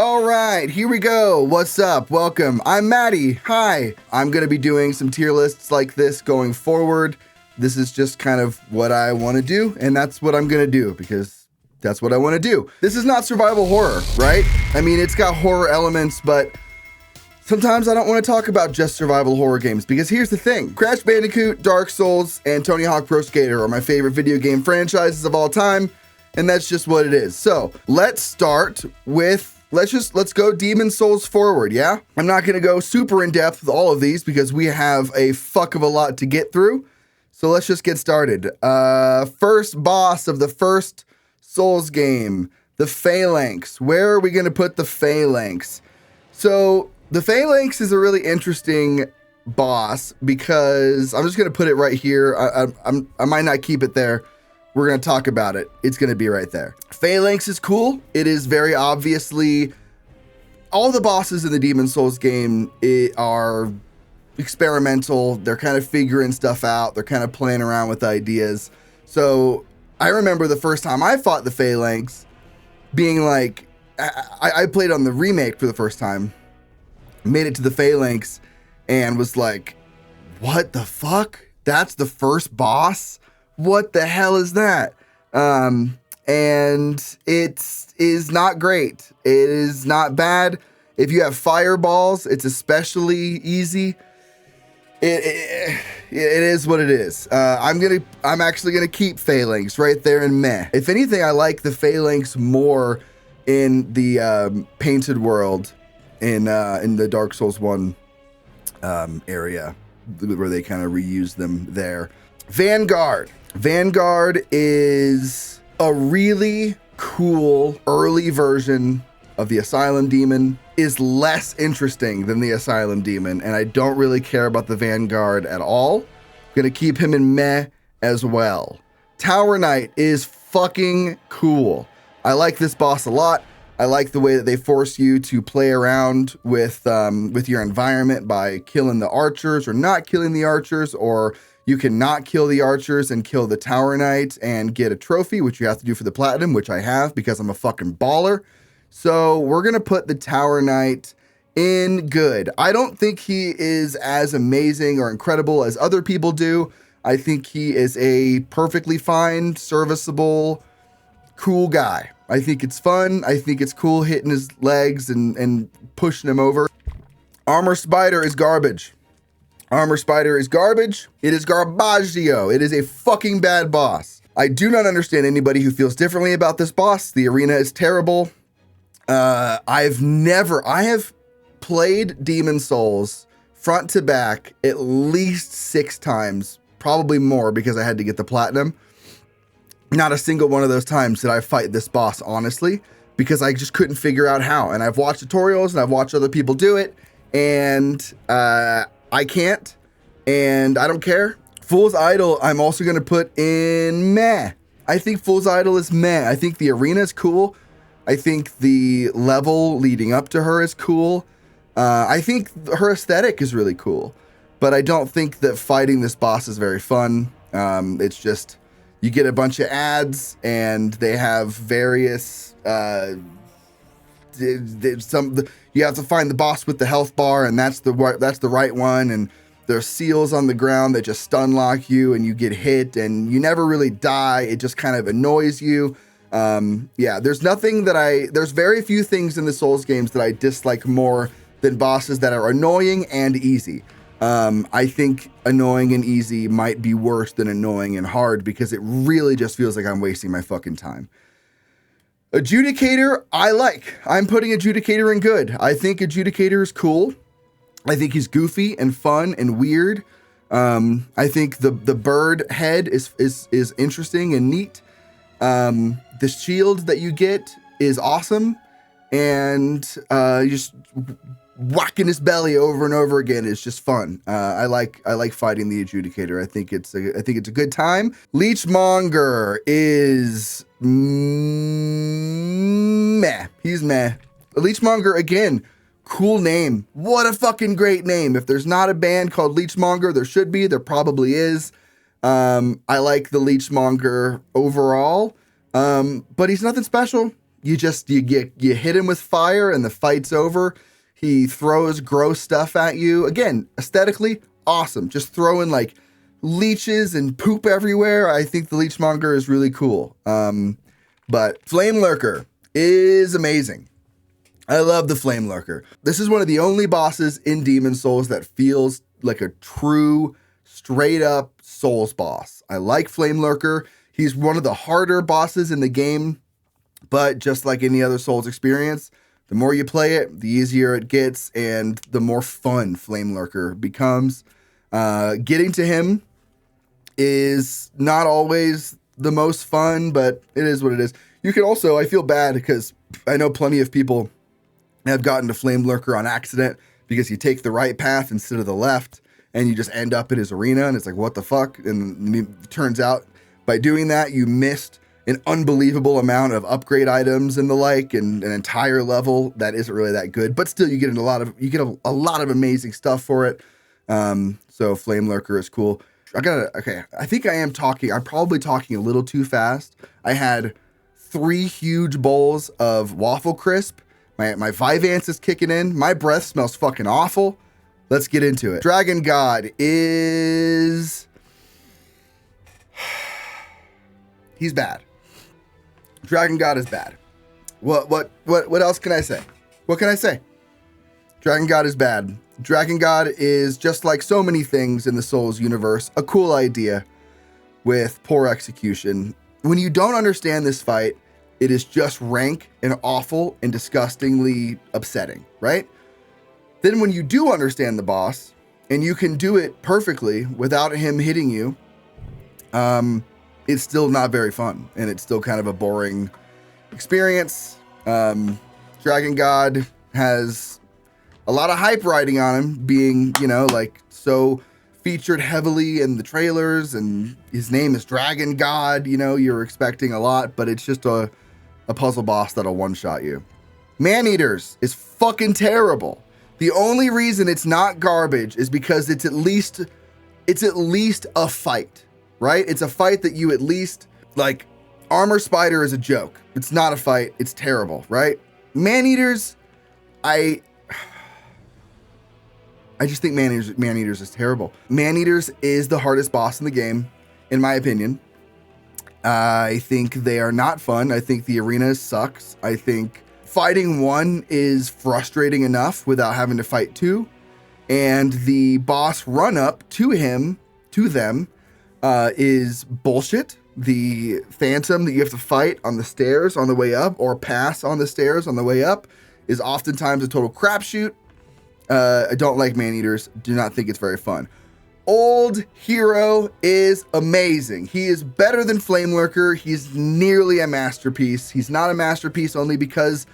All right, here we go. What's up? Welcome. I'm Maddie. Hi. I'm going to be doing some tier lists like this going forward. This is just kind of what I want to do, and that's what I'm going to do because that's what I want to do. This is not survival horror, right? I mean, it's got horror elements, but sometimes I don't want to talk about just survival horror games because here's the thing. Crash Bandicoot, Dark Souls, and Tony Hawk Pro Skater are my favorite video game franchises of all time, and that's just what it is. So let's start with Let's go Demon Souls forward, yeah? I'm not gonna go super in depth with all of these because we have a fuck of a lot to get through. So let's just get started. First boss of the first Souls game, the Phalanx. Where are we gonna put the Phalanx? So the Phalanx is a really interesting boss because I'm just gonna put it right here. I might not keep it there. We're going to talk about it. It's going to be right there. Phalanx is cool. It is very obviously, all the bosses in the Demon Souls game are experimental. They're kind of figuring stuff out. They're kind of playing around with ideas. So I remember the first time I fought the Phalanx being like, I played on the remake for the first time, made it to the Phalanx and was like, what the fuck? That's the first boss? What the hell is that? And it is not great. It is not bad. If you have fireballs, it's especially easy. It is what it is. I'm actually gonna keep Phalanx right there in meh. If anything, I like the Phalanx more in the painted world in the Dark Souls 1 area where they kind of reuse them there. Vanguard is a really cool early version of the Asylum Demon, is less interesting than the Asylum Demon, and I don't really care about the Vanguard at all. I'm gonna keep him in meh as well. Tower Knight is fucking cool. I like this boss a lot. I like the way that they force you to play around with your environment by killing the archers or not killing the archers, or you can not kill the archers and kill the Tower Knight and get a trophy, which you have to do for the platinum, which I have because I'm a fucking baller. So we're going to put the Tower Knight in good. I don't think he is as amazing or incredible as other people do. I think he is a perfectly fine, serviceable, cool guy. I think it's fun. I think it's cool hitting his legs and pushing him over. Armor Spider is garbage. Armor Spider is garbage. It is garbaggio. It is a fucking bad boss. I do not understand anybody who feels differently about this boss. The arena is terrible. I have played Demon Souls front to back at least 6 times, probably more because I had to get the platinum. Not a single one of those times did I fight this boss, honestly, because I just couldn't figure out how. And I've watched tutorials and I've watched other people do it, and I can't, and I don't care. Fool's Idol, I'm also going to put in meh. I think Fool's Idol is meh. I think the arena is cool. I think the level leading up to her is cool. I think her aesthetic is really cool, but I don't think that fighting this boss is very fun. It's just, you get a bunch of ads, and they have various, you have to find the boss with the health bar, and that's the right one, and there's seals on the ground that just stun lock you, and you get hit, and you never really die. It just kind of annoys you. There's very few things in the Souls games that I dislike more than bosses that are annoying and easy. I think annoying and easy might be worse than annoying and hard because it really just feels like I'm wasting my fucking time. Adjudicator, I'm putting Adjudicator in good. I think Adjudicator is cool. I think he's goofy and fun and weird. I think the bird head is interesting and neat. The shield that you get is awesome, and just whacking his belly over and over again is just fun. I like fighting the Adjudicator. I think it's a good time. Leechmonger is meh. He's meh. Leechmonger, again, cool name. What a fucking great name. If there's not a band called Leechmonger, there should be. There probably is. I like the Leechmonger overall, but he's nothing special. you hit him with fire and the fight's over. He throws gross stuff at you. Again, aesthetically, awesome. Just throwing like leeches and poop everywhere. I think the Leechmonger is really cool. But Flame Lurker is amazing. I love the Flame Lurker. This is one of the only bosses in Demon Souls that feels like a true, straight up Souls boss. I like Flame Lurker. He's one of the harder bosses in the game, but just like any other Souls experience, the more you play it, the easier it gets, and the more fun Flame Lurker becomes. Getting to him is not always the most fun, but it is what it is. You can also, I feel bad because I know plenty of people have gotten to Flame Lurker on accident because you take the right path instead of the left and you just end up in his arena and it's like, what the fuck? And it turns out by doing that, you missed an unbelievable amount of upgrade items and the like, and an entire level that isn't really that good, but still you get a lot of amazing stuff for it. So Flame Lurker is cool. I think I'm probably talking a little too fast. I had 3 huge bowls of Waffle Crisp. My Vyvanse is kicking in. My breath smells fucking awful. Let's get into it. Dragon God is... He's bad. Dragon God is bad. What else can I say? What can I say? Dragon God is bad. Dragon God is, just like so many things in the Souls universe, a cool idea with poor execution. When you don't understand this fight, it is just rank and awful and disgustingly upsetting, right? Then when you do understand the boss and you can do it perfectly without him hitting you, it's still not very fun and it's still kind of a boring experience. Dragon God has a lot of hype riding on him, being, like so featured heavily in the trailers, and his name is Dragon God. You're expecting a lot, but it's just a puzzle boss that'll one-shot you. Man-Eaters is fucking terrible. The only reason it's not garbage is because it's at least a fight, right? It's a fight that you at least, like, Armor Spider is a joke. It's not a fight. It's terrible, right? Man-Eaters, I just think Man-Eaters is terrible. Man-Eaters is the hardest boss in the game, in my opinion. I think they are not fun. I think the arena sucks. I think fighting one is frustrating enough without having to fight two. And the boss run-up to them, is bullshit. The phantom that you have to fight on the stairs on the way up, or pass on the stairs on the way up, is oftentimes a total crapshoot. I don't like Man-Eaters. Do not think it's very fun. Old Hero is amazing. He is better than Flame Lurker. He's nearly a masterpiece. He's not a masterpiece only because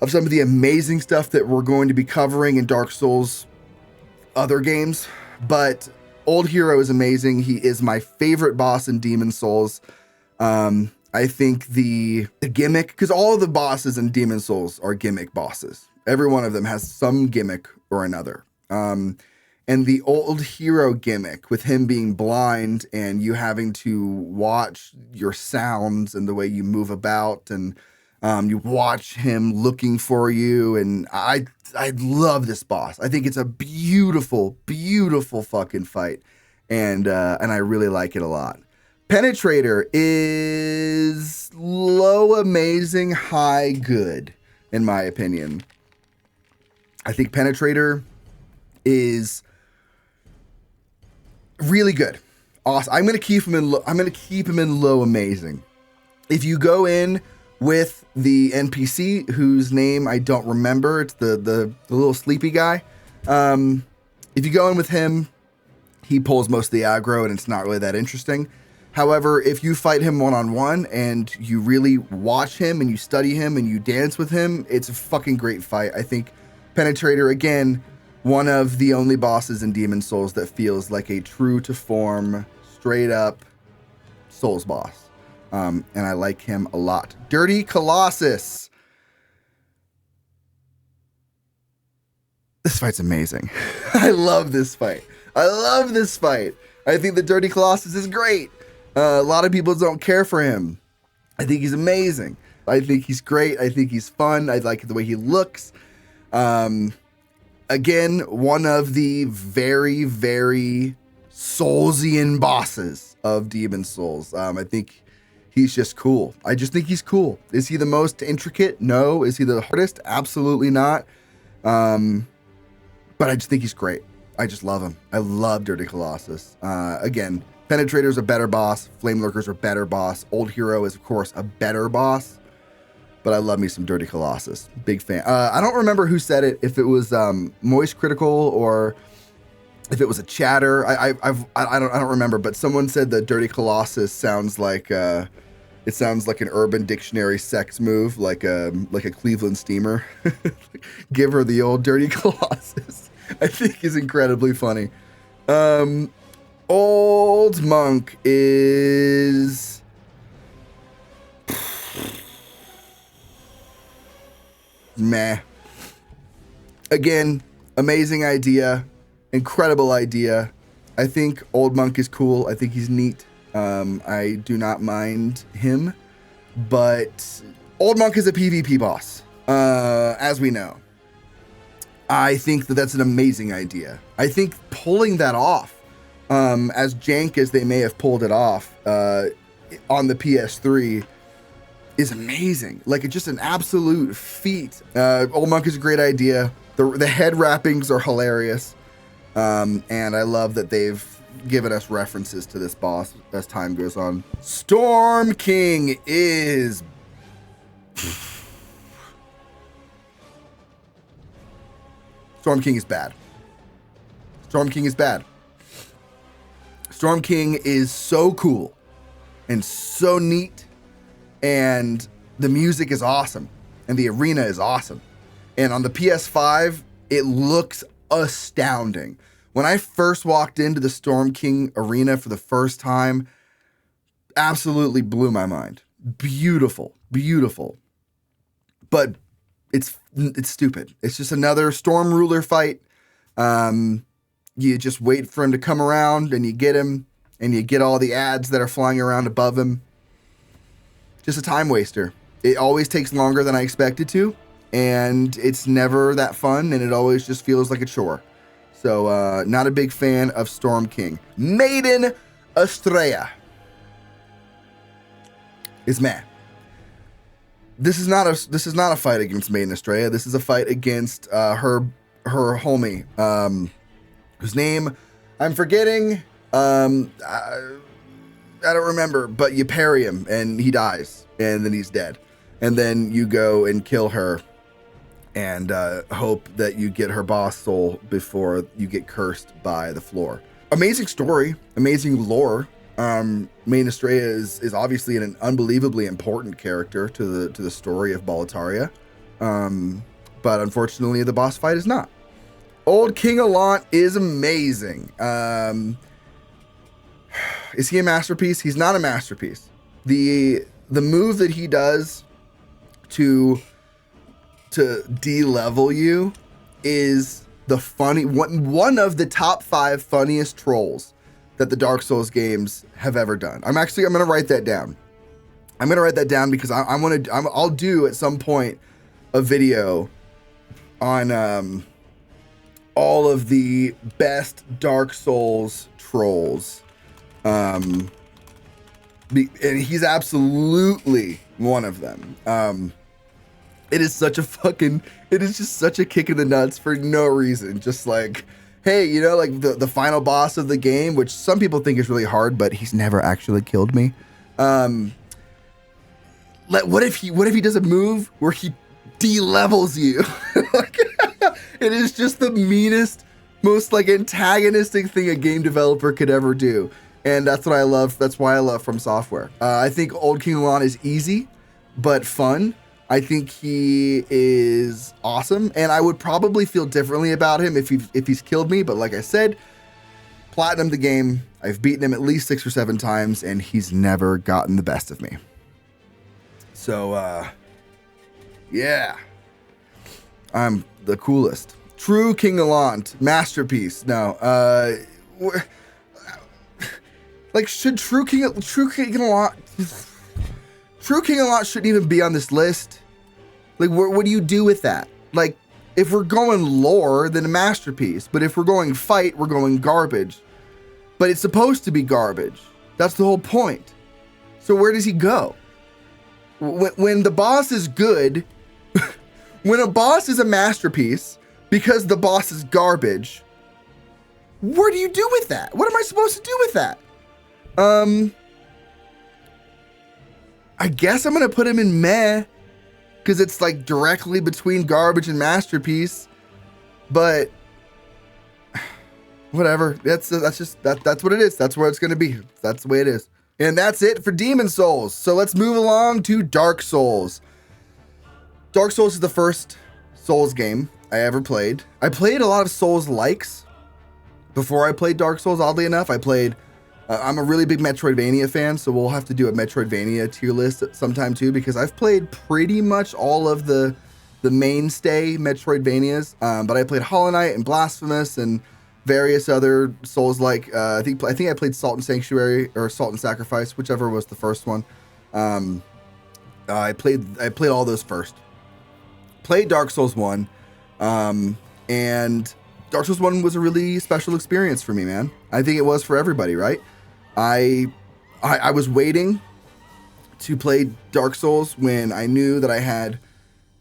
of some of the amazing stuff that we're going to be covering in Dark Souls other games. But Old Hero is amazing. He is my favorite boss in Demon Souls. I think the gimmick, because all of the bosses in Demon Souls are gimmick bosses. Every one of them has some gimmick or another. And the Old Hero gimmick with him being blind and you having to watch your sounds and the way you move about, and you watch him looking for you. And I love this boss. I think it's a beautiful, beautiful fucking fight. And I really like it a lot. Penetrator is low amazing, high good, in my opinion. I think Penetrator is really good. Awesome. I'm gonna keep him in low amazing. If you go in with the NPC whose name I don't remember, it's the little sleepy guy. If you go in with him, he pulls most of the aggro and it's not really that interesting. However, if you fight him one-on-one and you really watch him and you study him and you dance with him, it's a fucking great fight. I think Penetrator, again, one of the only bosses in Demon Souls that feels like a true to form, straight up Souls boss. And I like him a lot. Dirty Colossus. This fight's amazing. I love this fight. I think the Dirty Colossus is great. A lot of people don't care for him. I think he's amazing. I think he's great. I think he's fun. I like the way he looks. Again, one of the very, very Soulsian bosses of Demon Souls. I think he's just cool. I just think he's cool. Is he the most intricate? No. Is he the hardest? Absolutely not. But I just think he's great. I just love him. I love Dirty Colossus. Again, Penetrator's a better boss. Flame Lurker's a better boss. Old Hero is, of course, a better boss. But I love me some Dirty Colossus. Big fan. I don't remember who said it, if it was Moist Critical or if it was a chatter. I don't remember, but someone said that Dirty Colossus sounds like it sounds like an Urban Dictionary sex move, like a Cleveland steamer. Give her the old Dirty Colossus. I think is incredibly funny. Old Monk is meh. Again, amazing idea, incredible idea. I think Old Monk is cool. I think he's neat. I do not mind him, but Old Monk is a PvP boss, as we know. I think that that's an amazing idea. I think pulling that off, as jank as they may have pulled it off on the PS3, is amazing. Like, it's just an absolute feat. Old Monk is a great idea. The head wrappings are hilarious. And I love that they've given us references to this boss as time goes on. Storm King is... Storm King is bad. Storm King is bad. Storm King is so cool and so neat, and the music is awesome, and the arena is awesome. And on the PS5, it looks astounding. When I first walked into the Storm King arena for the first time, absolutely blew my mind. Beautiful, beautiful. But it's stupid. It's just another Storm Ruler fight. You just wait for him to come around, and you get him, and you get all the ads that are flying around above him. Just a time waster. It always takes longer than I expected to, and it's never that fun, and it always just feels like a chore. So, not a big fan of Storm King. Maiden Estrella is meh. This is not a fight against Maiden Estrella. This is a fight against her homie, whose name I'm forgetting. I don't remember, but you parry him and he dies, and then he's dead, and then you go and kill her and hope that you get her boss soul before you get cursed by the floor. Amazing story, amazing lore. Maiden Estrella is obviously an unbelievably important character to the story of Boletaria, but unfortunately the boss fight is not. Old King Allant is amazing. Is he a masterpiece? He's not a masterpiece. The move that he does to de-level you is the one of the top 5 funniest trolls that the Dark Souls games have ever done. I'm gonna write that down. I'm gonna write that down because I'll do at some point a video on all of the best Dark Souls trolls. And he's absolutely one of them. It is just such a kick in the nuts for no reason. Just like, hey, you know, like the final boss of the game, which some people think is really hard, but he's never actually killed me. What if he does a move where he de-levels you? Like, it is just the meanest, most like antagonistic thing a game developer could ever do. And that's what I love. That's why I love From Software. I think Old King Allant is easy, but fun. I think he is awesome, and I would probably feel differently about him if he's killed me. But like I said, platinum the game. I've beaten him at least 6 or 7 times, and he's never gotten the best of me. So, yeah, I'm the coolest. True King Allant, masterpiece. No, like should True King Allant? True King of Lot shouldn't even be on this list. Like, what do you do with that? Like, if we're going lore, then a masterpiece. But if we're going fight, we're going garbage. But it's supposed to be garbage. That's the whole point. So where does he go? When the boss is good, when a boss is a masterpiece because the boss is garbage, what do you do with that? What am I supposed to do with that? I guess I'm going to put him in meh because it's like directly between garbage and masterpiece. But whatever. That's what it is. That's where it's going to be. That's the way it is. And that's it for Demon Souls. So let's move along to Dark Souls. Dark Souls is the first Souls game I ever played. I played a lot of Souls likes before I played Dark Souls, oddly enough. I'm a really big Metroidvania fan, so we'll have to do a Metroidvania tier list at sometime too, because I've played pretty much all of the mainstay Metroidvanias. But I played Hollow Knight and Blasphemous and various other Souls-like. I think I played Salt and Sanctuary or Salt and Sacrifice, whichever was the first one. I played all those first. Played Dark Souls 1, and Dark Souls 1 was a really special experience for me, man. I think it was for everybody, right? I was waiting to play Dark Souls when I knew that I had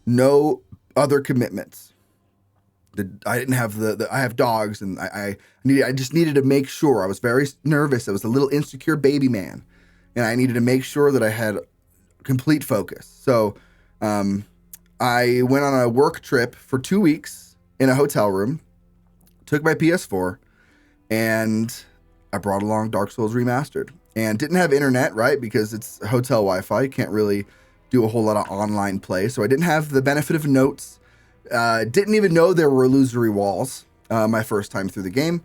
no other commitments. I didn't have I have dogs, and I just needed to make sure. I was very nervous. I was a little insecure baby man, and I needed to make sure that I had complete focus. So I went on a work trip for 2 weeks in a hotel room, took my PS4, and I brought along Dark Souls Remastered. And didn't have internet, right? Because it's hotel Wi-Fi. You can't really do a whole lot of online play. So I didn't have the benefit of notes. Didn't even know there were illusory walls my first time through the game.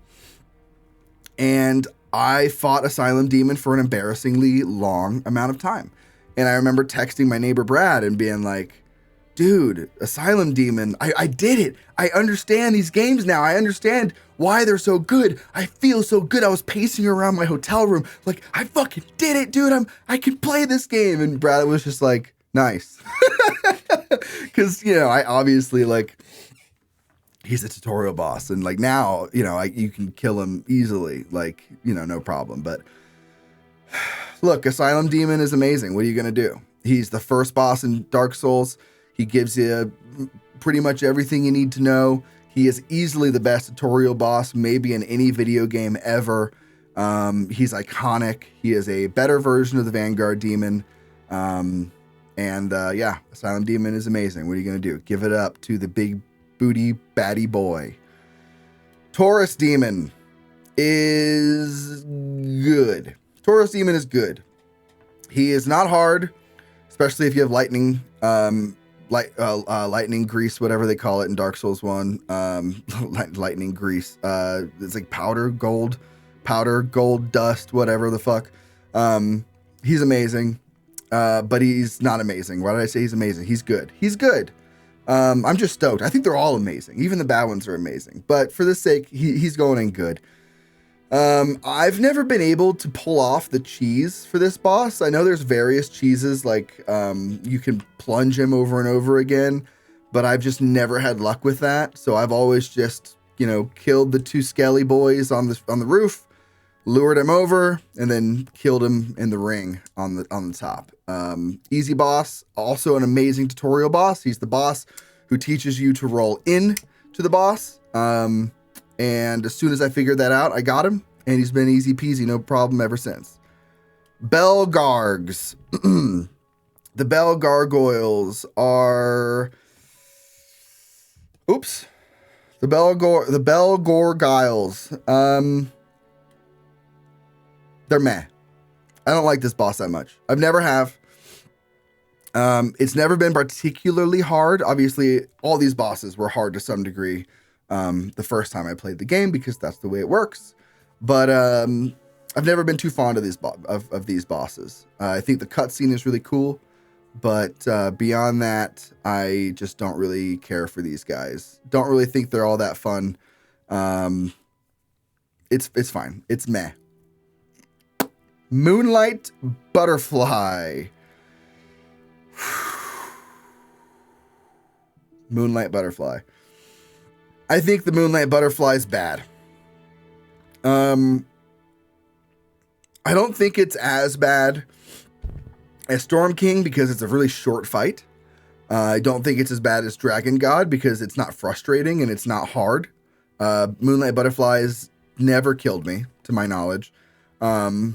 And I fought Asylum Demon for an embarrassingly long amount of time. And I remember texting my neighbor Brad and being like, dude, Asylum Demon, I did it. I understand these games now. I understand why they're so good. I feel so good. I was pacing around my hotel room like, I fucking did it, dude. I can play this game. And Brad was just like, nice. Because, I obviously, like, he's a tutorial boss. And, like, now, you can kill him easily. Like, no problem. But, look, Asylum Demon is amazing. What are you going to do? He's the first boss in Dark Souls. He gives you pretty much everything you need to know. He is easily the best tutorial boss, maybe in any video game ever. He's iconic. He is a better version of the Vanguard Demon. Asylum Demon is amazing. What are you going to do? Give it up to the big booty baddie boy. Taurus Demon is good. Taurus Demon is good. He is not hard, especially if you have lightning, lightning grease, whatever they call it in Dark Souls 1. Lightning grease. It's like powder, gold dust, whatever the fuck. He's amazing. But he's not amazing. Why did I say he's amazing? He's good. He's good. I'm just stoked. I think they're all amazing. Even the bad ones are amazing. But for this sake, he's going in good. I've never been able to pull off the cheese for this boss. I know there's various cheeses, like you can plunge him over and over again, but I've just never had luck with that. So I've always just, killed the two skelly boys on the roof, lured him over, and then killed him in the ring on the top. Easy boss, also an amazing tutorial boss. He's the boss who teaches you to roll in to the boss. And as soon as I figured that out, I got him, and he's been easy peasy, no problem ever since. Belgargs. The Bell Gargoyles are... Oops. The Bell Gorgiles. They're meh. I don't like this boss that much. I've never have. It's never been particularly hard. Obviously, all these bosses were hard to some degree the first time I played the game, because that's the way it works. But I've never been too fond of these bosses. I think the cutscene is really cool, but beyond that, I just don't really care for these guys. Don't really think they're all that fun. It's fine. It's meh. Moonlight Butterfly. Moonlight Butterfly. I think the Moonlight Butterfly is bad. I don't think it's as bad as Storm King because it's a really short fight. I don't think it's as bad as Dragon God because it's not frustrating and it's not hard. Moonlight Butterfly has never killed me, to my knowledge. It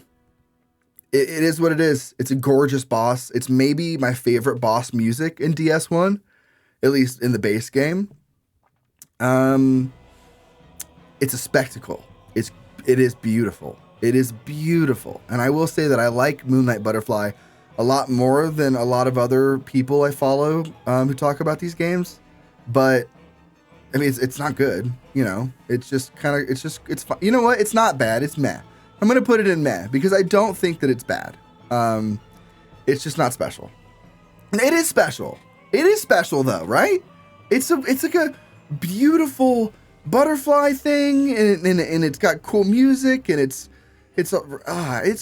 is what it is. It's a gorgeous boss. It's maybe my favorite boss music in DS1, at least in the base game. It's a spectacle. It is beautiful. It is beautiful. And I will say that I like Moonlight Butterfly a lot more than a lot of other people I follow who talk about these games. But I mean, it's not good, you know. It's just kind of, it's fun. You know what? It's not bad. It's meh. I'm gonna put it in meh because I don't think that it's bad. It's just not special. It is special. It is special though, right? It's like a beautiful butterfly thing, and it's got cool music, and it's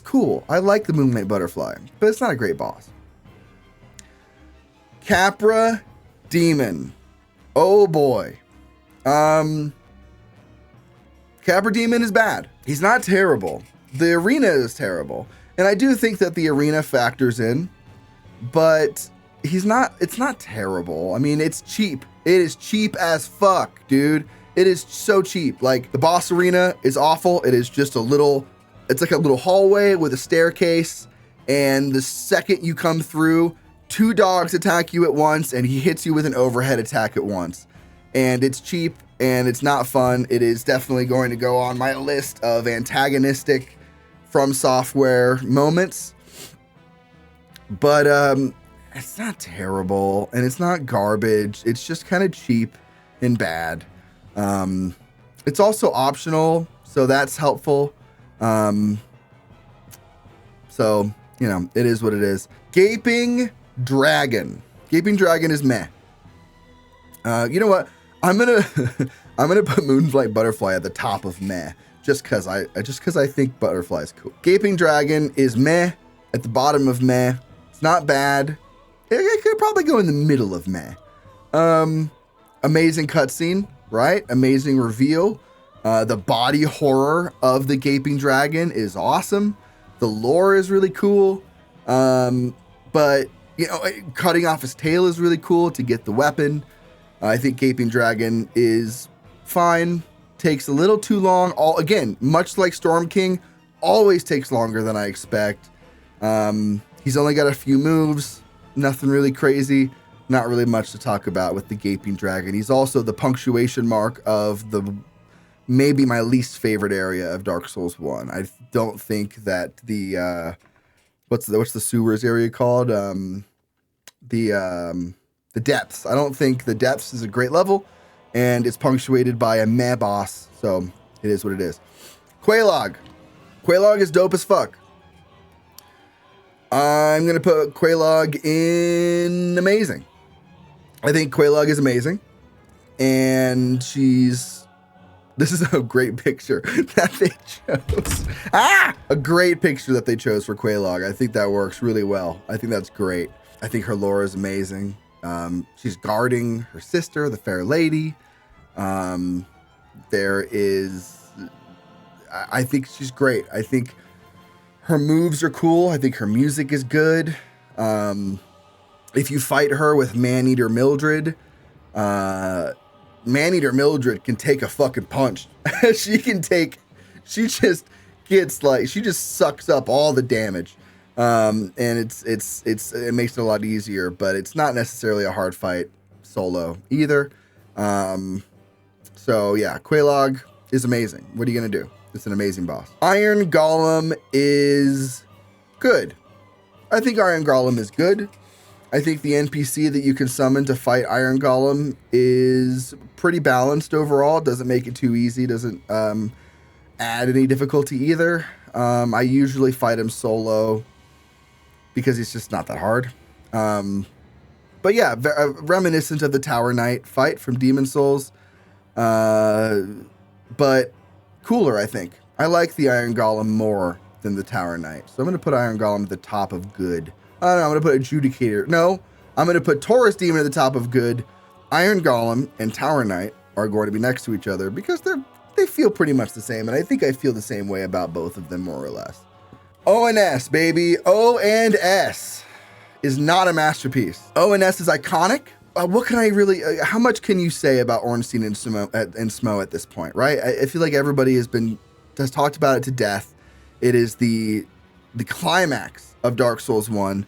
cool. I like the Moonlight Butterfly, but it's not a great boss. Capra Demon. Oh boy. Capra Demon is bad. He's not terrible. The arena is terrible. And I do think that the arena factors in, but it's not terrible. I mean, it's cheap. It is cheap as fuck, dude. It is so cheap. Like, the boss arena is awful. It is just it's like a little hallway with a staircase. And the second you come through, 2 dogs attack you at once, and he hits you with an overhead attack at once. And it's cheap, and it's not fun. It is definitely going to go on my list of antagonistic From Software moments. But it's not terrible, and it's not garbage. It's just kind of cheap and bad. It's also optional, so that's helpful. So, you know, it is what it is. Gaping Dragon. Gaping Dragon is meh. You know what? I'm gonna put Moonlight Butterfly at the top of meh, just cause I think Butterfly is cool. Gaping Dragon is meh, at the bottom of meh. It's not bad. It could probably go in the middle of meh. Amazing cutscene, right? Amazing reveal. The body horror of the Gaping Dragon is awesome. The lore is really cool. But you know, cutting off his tail is really cool to get the weapon. I think Gaping Dragon is fine. Takes a little too long. Again, much like Storm King, always takes longer than I expect. He's only got a few moves. Nothing really crazy. Not really much to talk about with the Gaping Dragon. He's also the punctuation mark of maybe my least favorite area of Dark Souls 1. I don't think that the what's the sewers area called? The depths. I don't think the depths is a great level, and it's punctuated by a meh boss, so it is what it is. Quelaag. Quelaag is dope as fuck. I'm going to put Quelaag in amazing. I think Quelaag is amazing, and this is a great picture that they chose. A great picture that they chose for Quelaag. I think that works really well. I think that's great. I think her lore is amazing. She's guarding her sister, the Fair Lady. I think she's great. I think her moves are cool. I think her music is good. If you fight her with Maneater Mildred, Maneater Mildred can take a fucking punch. She just sucks up all the damage. And it makes it a lot easier, but it's not necessarily a hard fight solo either. So yeah, Quelaag is amazing. What are you gonna do? It's an amazing boss. Iron Golem is good. I think Iron Golem is good. I think the NPC that you can summon to fight Iron Golem is pretty balanced overall. Doesn't make it too easy. Doesn't add any difficulty either. I usually fight him solo because he's just not that hard. But yeah, reminiscent of the Tower Knight fight from Demon Souls. But cooler, I think. I like the Iron Golem more than the Tower Knight. So I'm going to put Iron Golem at the top of good. I don't know, I'm going to put Adjudicator. No, I'm going to put Taurus Demon at the top of good. Iron Golem and Tower Knight are going to be next to each other because they feel pretty much the same, and I think I feel the same way about both of them, more or less. O&S, baby. O&S is not a masterpiece. O&S is iconic. What can I really, how much can you say about Ornstein and Smo at this point, right? I feel like everybody has talked about it to death. It is the climax of Dark Souls 1.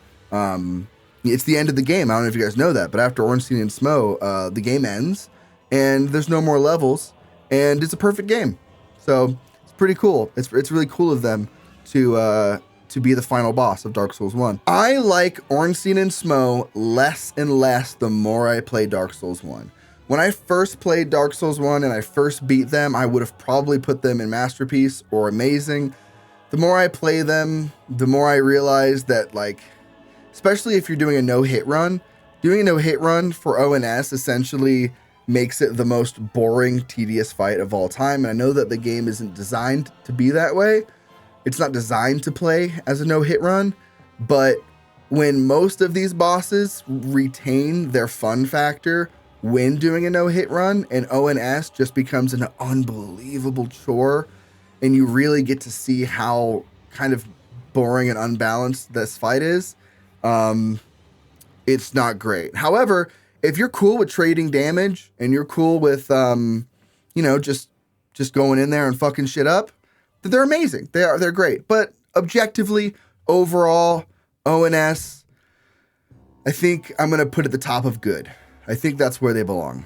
It's the end of the game. I don't know if you guys know that, but after Ornstein and Smo, the game ends and there's no more levels and it's a perfect game. So it's pretty cool. It's really cool of them to be the final boss of Dark Souls 1. I like Ornstein and Smo less and less the more I play Dark Souls 1. When I first played Dark Souls 1 and I first beat them, I would have probably put them in Masterpiece or Amazing. The more I play them, the more I realize that, like, especially if you're doing a no-hit run, doing a no-hit run for O&S essentially makes it the most boring, tedious fight of all time. And I know that the game isn't designed to be that way. It's not designed to play as a no-hit run, but when most of these bosses retain their fun factor when doing a no-hit run, and O&S just becomes an unbelievable chore, and you really get to see how kind of boring and unbalanced this fight is, it's not great. However, if you're cool with trading damage, and you're cool with, just going in there and fucking shit up, they're amazing. They're great. But objectively, overall, O&S, I think I'm going to put at the top of good. I think that's where they belong.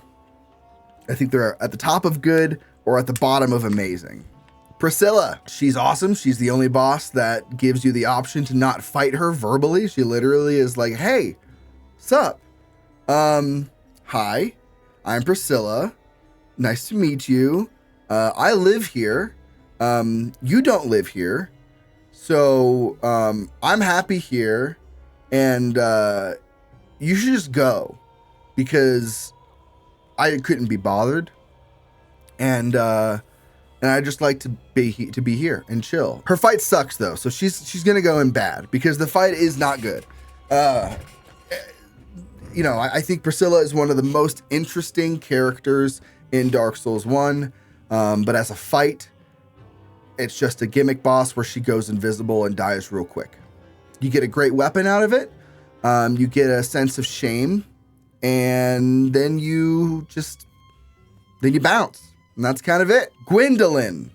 I think they're at the top of good or at the bottom of amazing. Priscilla, she's awesome. She's the only boss that gives you the option to not fight her verbally. She literally is like, hey, sup? Hi, I'm Priscilla. Nice to meet you. I live here. You don't live here, so I'm happy here, and you should just go because I couldn't be bothered, and I just like to be here and chill. Her fight sucks though, so she's gonna go in bad because the fight is not good. I think Priscilla is one of the most interesting characters in Dark Souls 1, but as a fight, it's just a gimmick boss where she goes invisible and dies real quick. You get a great weapon out of it. You get a sense of shame, and then you bounce. And that's kind of it. Gwendolyn,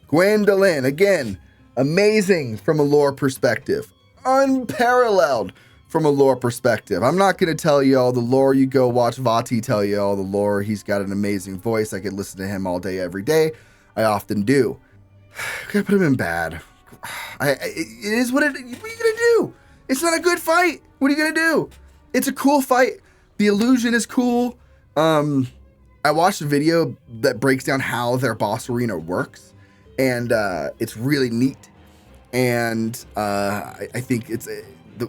again, amazing from a lore perspective. Unparalleled from a lore perspective. I'm not going to tell you all the lore. You go watch Vati tell you all the lore. He's got an amazing voice. I could listen to him all day, every day. I often do. Gotta put him in bad. It is what are you gonna do? It's not a good fight. What are you gonna do? It's a cool fight. The illusion is cool. I watched a video that breaks down how their boss arena works, and it's really neat. And I think it's the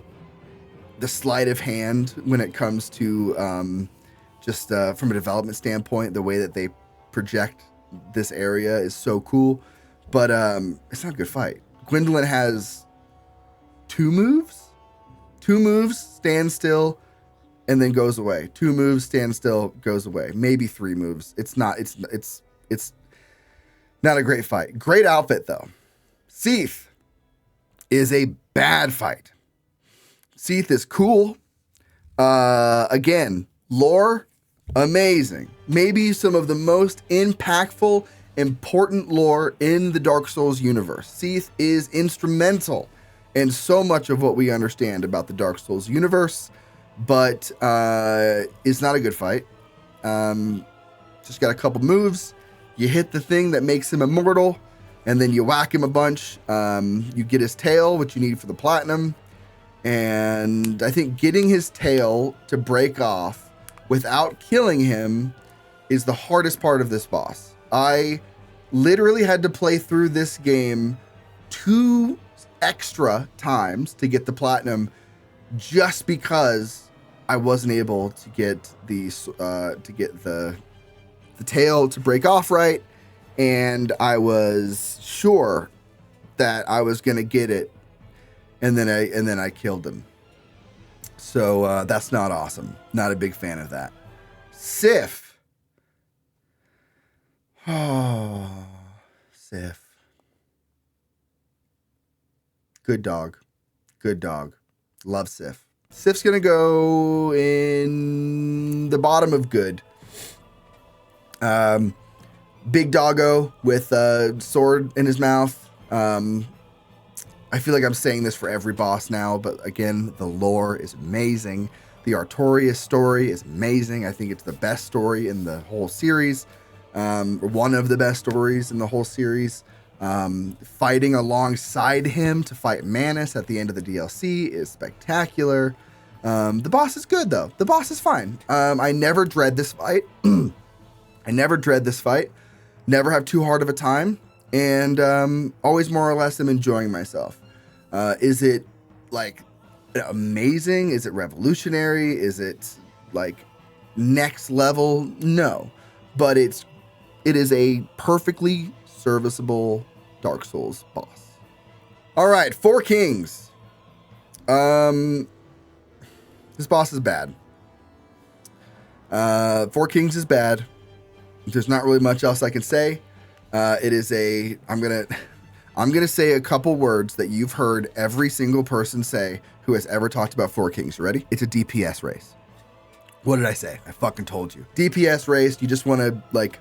sleight of hand when it comes to from a development standpoint, the way that they project this area is so cool. But it's not a good fight. Gwendolyn has two moves, stand still, and then goes away. 2 moves, stand still, goes away. Maybe 3 moves. It's not a great fight. Great outfit though. Seath is a bad fight. Seath is cool. Again, lore, amazing. Maybe some of the most impactful, important lore in the Dark Souls universe. Seath is instrumental in so much of what we understand about the Dark Souls universe, but it's not a good fight. Just got a couple moves. You hit the thing that makes him immortal, and then you whack him a bunch. You get his tail, which you need for the platinum, and I think getting his tail to break off without killing him is the hardest part of this boss. I literally had to play through this game 2 extra times to get the platinum just because I wasn't able to get the tail to break off right, and I was sure that I was gonna get it, and then I killed him. So that's not awesome. Not a big fan of that. Sif. Oh, Sif. Good dog. Good dog. Love Sif. Sif's going to go in the bottom of good. Big doggo with a sword in his mouth. I feel like I'm saying this for every boss now, but again, the lore is amazing. The Artorias story is amazing. I think it's the best story in the whole series. One of the best stories in the whole series. Fighting alongside him to fight Manus at the end of the DLC is spectacular. The boss is good though. The boss is fine. I never dread this fight. Never have too hard of a time. And always more or less am enjoying myself. Is it like amazing? Is it revolutionary? Is it like next level? No. But it is a perfectly serviceable Dark Souls boss. All right, Four Kings. This boss is bad. Four Kings is bad. There's not really much else I can say. It is a. I'm gonna say a couple words that you've heard every single person say who has ever talked about Four Kings. You ready? It's a DPS race. What did I say? I fucking told you. DPS race. You just want to like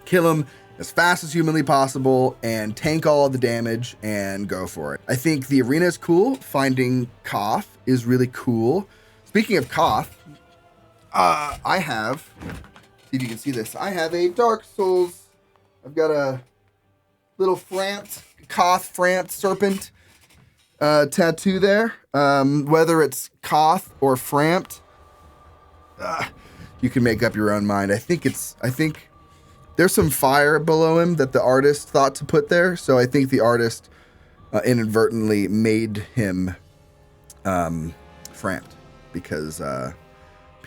kill him as fast as humanly possible and tank all of the damage and go for it. I think the arena is cool. Finding Koth is really cool. Speaking of Koth, I have, see if you can see this. I have a Dark Souls. I've got a little Koth serpent tattoo there. Whether it's Koth or Frampt, you can make up your own mind. I think there's some fire below him that the artist thought to put there. So I think the artist inadvertently made him Frampt because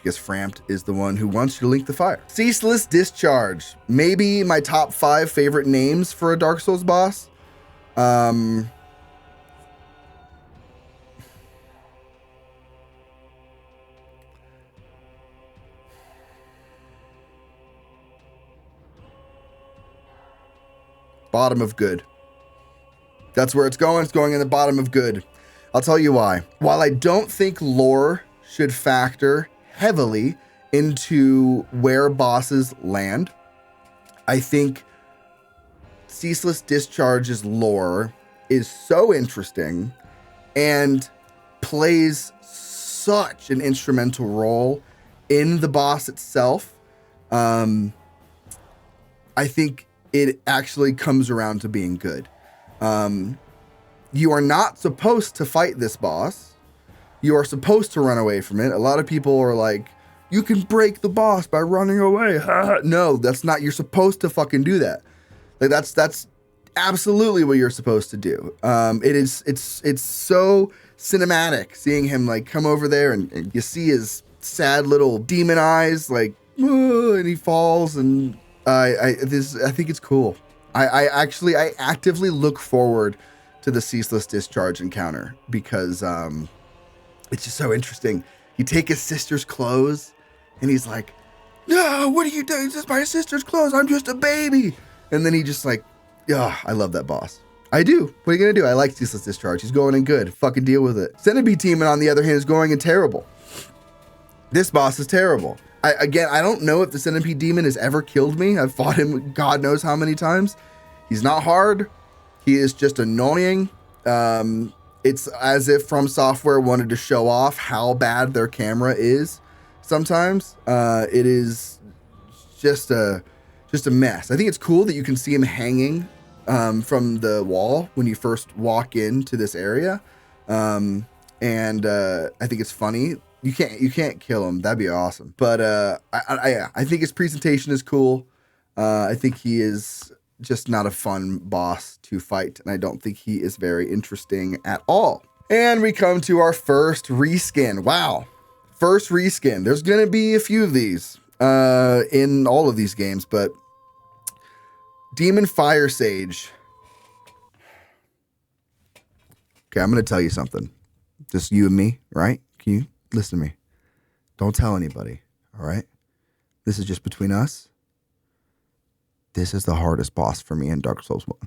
Frampt is the one who wants you to link the fire. Ceaseless Discharge. Maybe my top 5 favorite names for a Dark Souls boss. Bottom of good. That's where it's going. It's going in the bottom of good. I'll tell you why. While I don't think lore should factor heavily into where bosses land, I think Ceaseless Discharge's lore is so interesting and plays such an instrumental role in the boss itself. I think it actually comes around to being good. You are not supposed to fight this boss. You are supposed to run away from it. A lot of people are like, you can break the boss by running away. No, that's not. You're supposed to fucking do that. Like that's absolutely what you're supposed to do. It's so cinematic seeing him like come over there and you see his sad little demon eyes like, and he falls and I think it's cool. I actively look forward to the Ceaseless Discharge encounter because it's just so interesting. You take his sister's clothes and he's like, no, what are you doing? This is my sister's clothes. I'm just a baby. And then he just like, I love that boss. I do. What are you going to do? I like Ceaseless Discharge. He's going in good. Fucking deal with it. Centipede Demon, on the other hand, is going in terrible. This boss is terrible. I don't know if the Centipede Demon has ever killed me. I've fought him God knows how many times. He's not hard. He is just annoying. It's as if From Software wanted to show off how bad their camera is sometimes. It is just a mess. I think it's cool that you can see him hanging from the wall when you first walk into this area. And I think it's funny. You can't kill him. That'd be awesome. But I think his presentation is cool. I think he is just not a fun boss to fight, and I don't think he is very interesting at all. And we come to our first reskin. Wow. First reskin. There's going to be a few of these in all of these games, but Demon Fire Sage. Okay, I'm going to tell you something. Just you and me, right? Can you listen to me. Don't tell anybody, all right? This is just between us. This is the hardest boss for me in Dark Souls 1.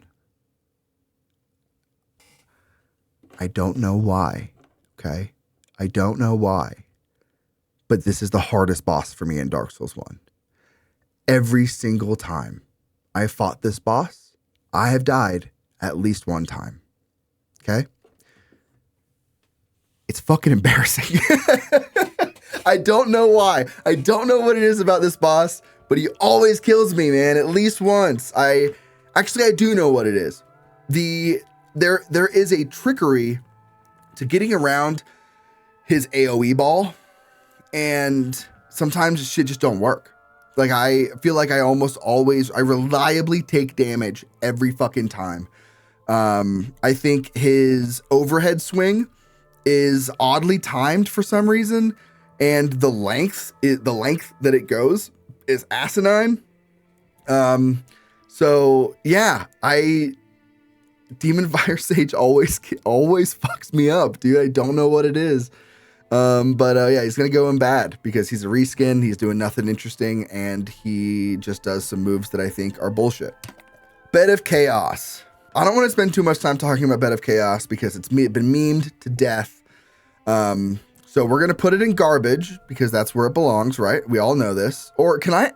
I don't know why, okay? I don't know why. But this is the hardest boss for me in Dark Souls 1. Every single time I fought this boss, I have died at least one time, okay? It's fucking embarrassing. I don't know why. I don't know what it is about this boss, but he always kills me, man, at least once. I do know what it is. There is a trickery to getting around his AoE ball, and sometimes shit just don't work. Like, I feel like I reliably take damage every fucking time. I think his overhead swing is oddly timed for some reason, and the length that it goes is asinine. So yeah, Demon Fire Sage always fucks me up, dude. I don't know what it is. But yeah, he's gonna go in bad because he's a reskin, he's doing nothing interesting, and he just does some moves that I think are bullshit. Bed of Chaos. I don't want to spend too much time talking about Bed of Chaos because it's been memed to death. So we're gonna put it in garbage because that's where it belongs, right? We all know this. Or can I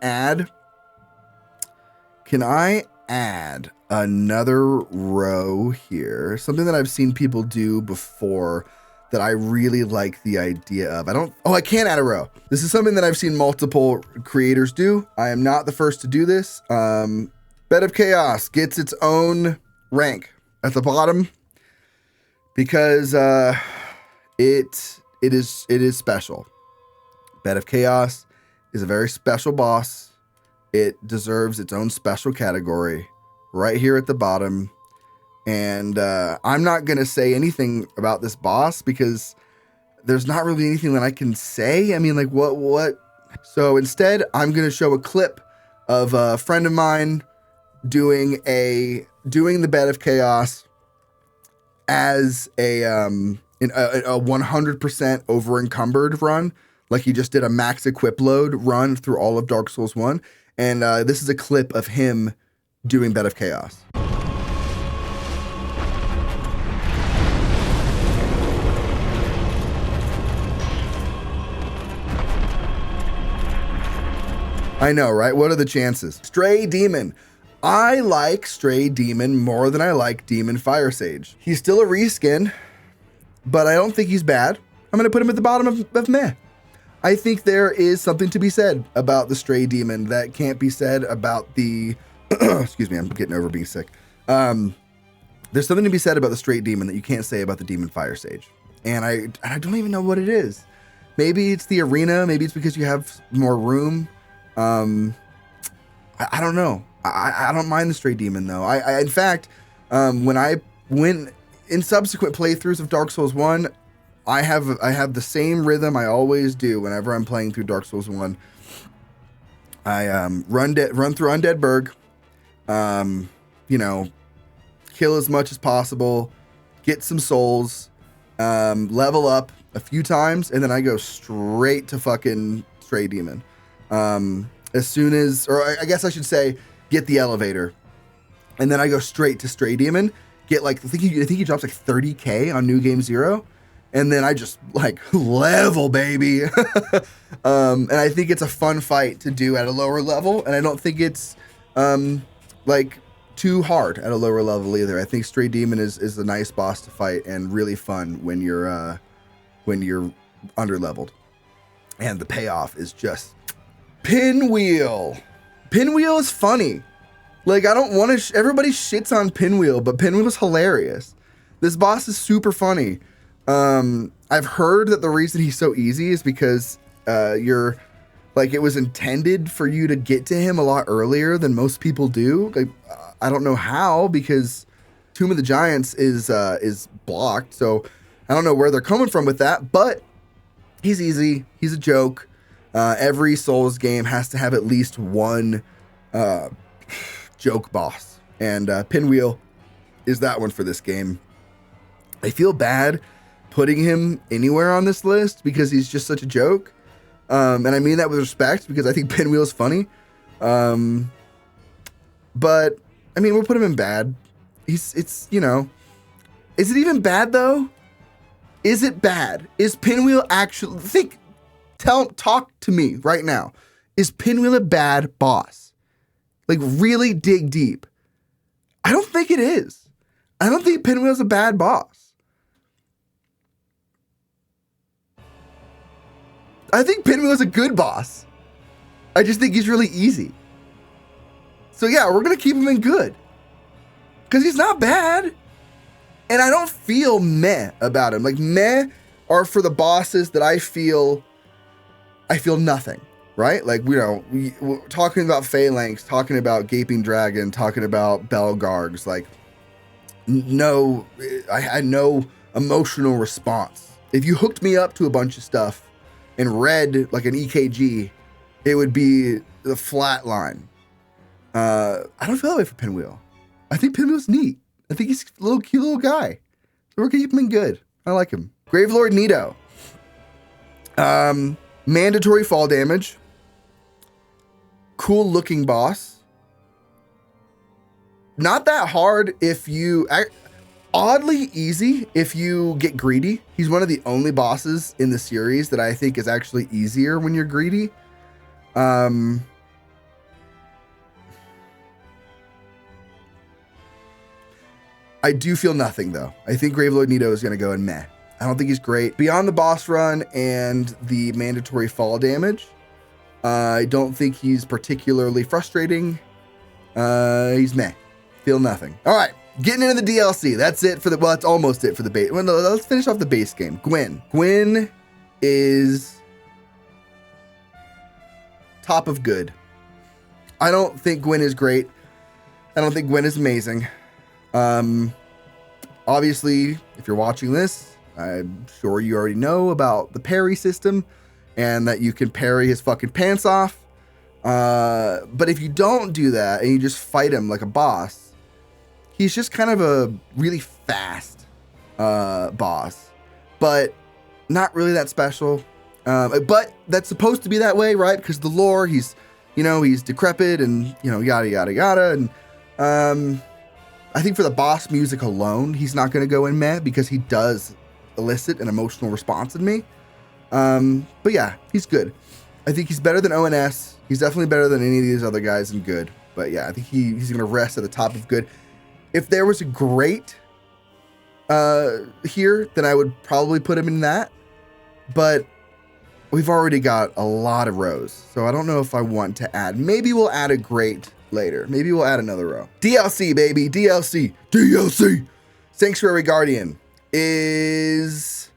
add another row here? Something that I've seen people do before that I really like the idea of. I can't add a row. This is something that I've seen multiple creators do. I am not the first to do this. Bed of Chaos gets its own rank at the bottom because it is special. Bed of Chaos is a very special boss. It deserves its own special category right here at the bottom. And I'm not going to say anything about this boss because there's not really anything that I can say. I mean, like, what? So instead, I'm going to show a clip of a friend of mine doing the Bed of Chaos as a 100% over encumbered run. Like he just did a max equip load run through all of Dark Souls 1. And this is a clip of him doing Bed of Chaos. I know, right? What are the chances? Stray Demon. I like Stray Demon more than I like Demon Fire Sage. He's still a reskin, but I don't think he's bad. I'm going to put him at the bottom of meh. I think there is something to be said about the Stray Demon that can't be said about the... excuse me, I'm getting over being sick. There's something to be said about the Stray Demon that you can't say about the Demon Fire Sage. And I don't even know what it is. Maybe it's the arena. Maybe it's because you have more room. I don't know. I don't mind the Stray Demon though. I in fact, when I went in subsequent playthroughs of Dark Souls 1, I have the same rhythm I always do whenever I'm playing through Dark Souls 1. I run through Undead Burg, kill as much as possible, get some souls, level up a few times, and then I go straight to fucking Stray Demon. As soon as, or I guess I should say, get the elevator, and then I go straight to Stray Demon. Get like I think he drops like 30k on New Game Zero, and then I just like level, baby. And I think it's a fun fight to do at a lower level, and I don't think it's like too hard at a lower level either. I think Stray Demon is a nice boss to fight and really fun when you're under leveled, and the payoff is just. Pinwheel. Pinwheel is funny. Like, I don't want to... everybody shits on Pinwheel, but Pinwheel is hilarious. This boss is super funny. I've heard that the reason he's so easy is because it was intended for you to get to him a lot earlier than most people do. Like, I don't know how, because Tomb of the Giants is blocked, so I don't know where they're coming from with that, but he's easy. He's a joke. Every Souls game has to have at least one joke boss, and Pinwheel is that one for this game. I feel bad putting him anywhere on this list because he's just such a joke. And I mean that with respect because I think Pinwheel's funny. But I mean, we'll put him in bad. It's, you know, is it even bad though? Is it bad? Is Pinwheel actually, talk to me right now. Is Pinwheel a bad boss? Like really dig deep. I don't think it is. I don't think Pinwheel's a bad boss. I think Pinwheel's a good boss. I just think he's really easy. So yeah, we're going to keep him in good. Because he's not bad. And I don't feel meh about him. Like meh are for the bosses that I feel nothing, right? Like, you know, we're talking about Phalanx, talking about Gaping Dragon, talking about Belgargs. Like, no, I had no emotional response. If you hooked me up to a bunch of stuff and read like an EKG, it would be the flat line. I don't feel that way for Pinwheel. I think Pinwheel's neat. I think he's a little cute little guy. So we're gonna keep him in good. I like him. Gravelord Nito. Mandatory fall damage. Cool looking boss. Not that hard if you... Oddly easy if you get greedy. He's one of the only bosses in the series that I think is actually easier when you're greedy. I do feel nothing though. I think Gravelord Nito is going to go in meh. I don't think he's great. Beyond the boss run and the mandatory fall damage, I don't think he's particularly frustrating. He's meh. Feel nothing. All right, getting into the DLC. That's it for the, well, that's almost it for the base. Well, no, let's finish off the base game. Gwyn. Gwyn is top of good. I don't think Gwyn is great. I don't think Gwyn is amazing. Obviously, if you're watching this, I'm sure you already know about the parry system and that you can parry his fucking pants off. But if you don't do that and you just fight him like a boss, he's just kind of a really fast, boss, but not really that special. But that's supposed to be that way, right? Because the lore, he's, you know, he's decrepit and, you know, yada, yada, yada. And, I think for the boss music alone, he's not going to go in meh because he does elicit an emotional response in me. But yeah, he's good. I think he's better than ONS. He's definitely better than any of these other guys in good. But yeah, I think he's going to rest at the top of good. If there was a great here, then I would probably put him in that. But we've already got a lot of rows. So I don't know if I want to add. Maybe we'll add a great later. Maybe we'll add another row. DLC, baby. DLC. DLC. Sanctuary Guardian is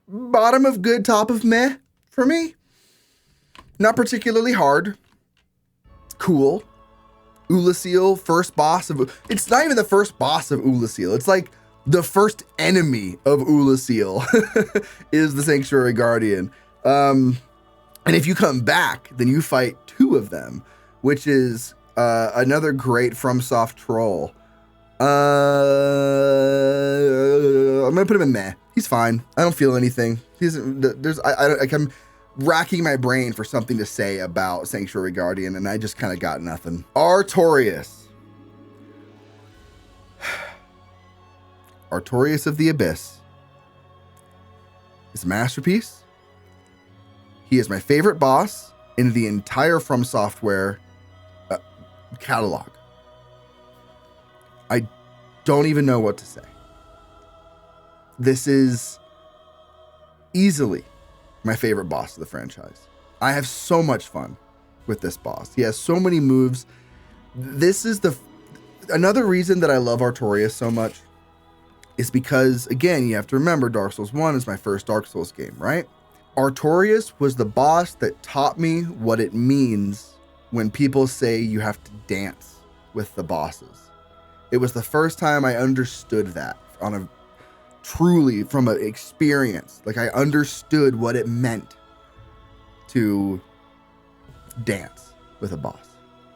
bottom of good, top of meh for me. Not particularly hard. Cool. Ulasil, first boss of... It's not even the first boss of Ulasil. It's like the first enemy of Ulasil is the Sanctuary Guardian. And if you come back, then you fight two of them, which is another great FromSoft troll. I'm gonna put him in meh. He's fine. I don't feel anything. I'm racking my brain for something to say about Sanctuary Guardian, and I just kind of got nothing. Artorias. Artorias of the Abyss is a masterpiece. He is my favorite boss in the entire From Software catalog. I don't even know what to say. This is easily my favorite boss of the franchise. I have so much fun with this boss. He has so many moves. This is another reason that I love Artorias so much is because, again, you have to remember Dark Souls 1 is my first Dark Souls game, right? Artorias was the boss that taught me what it means when people say you have to dance with the bosses. It was the first time I understood that truly from an experience. Like I understood what it meant to dance with a boss.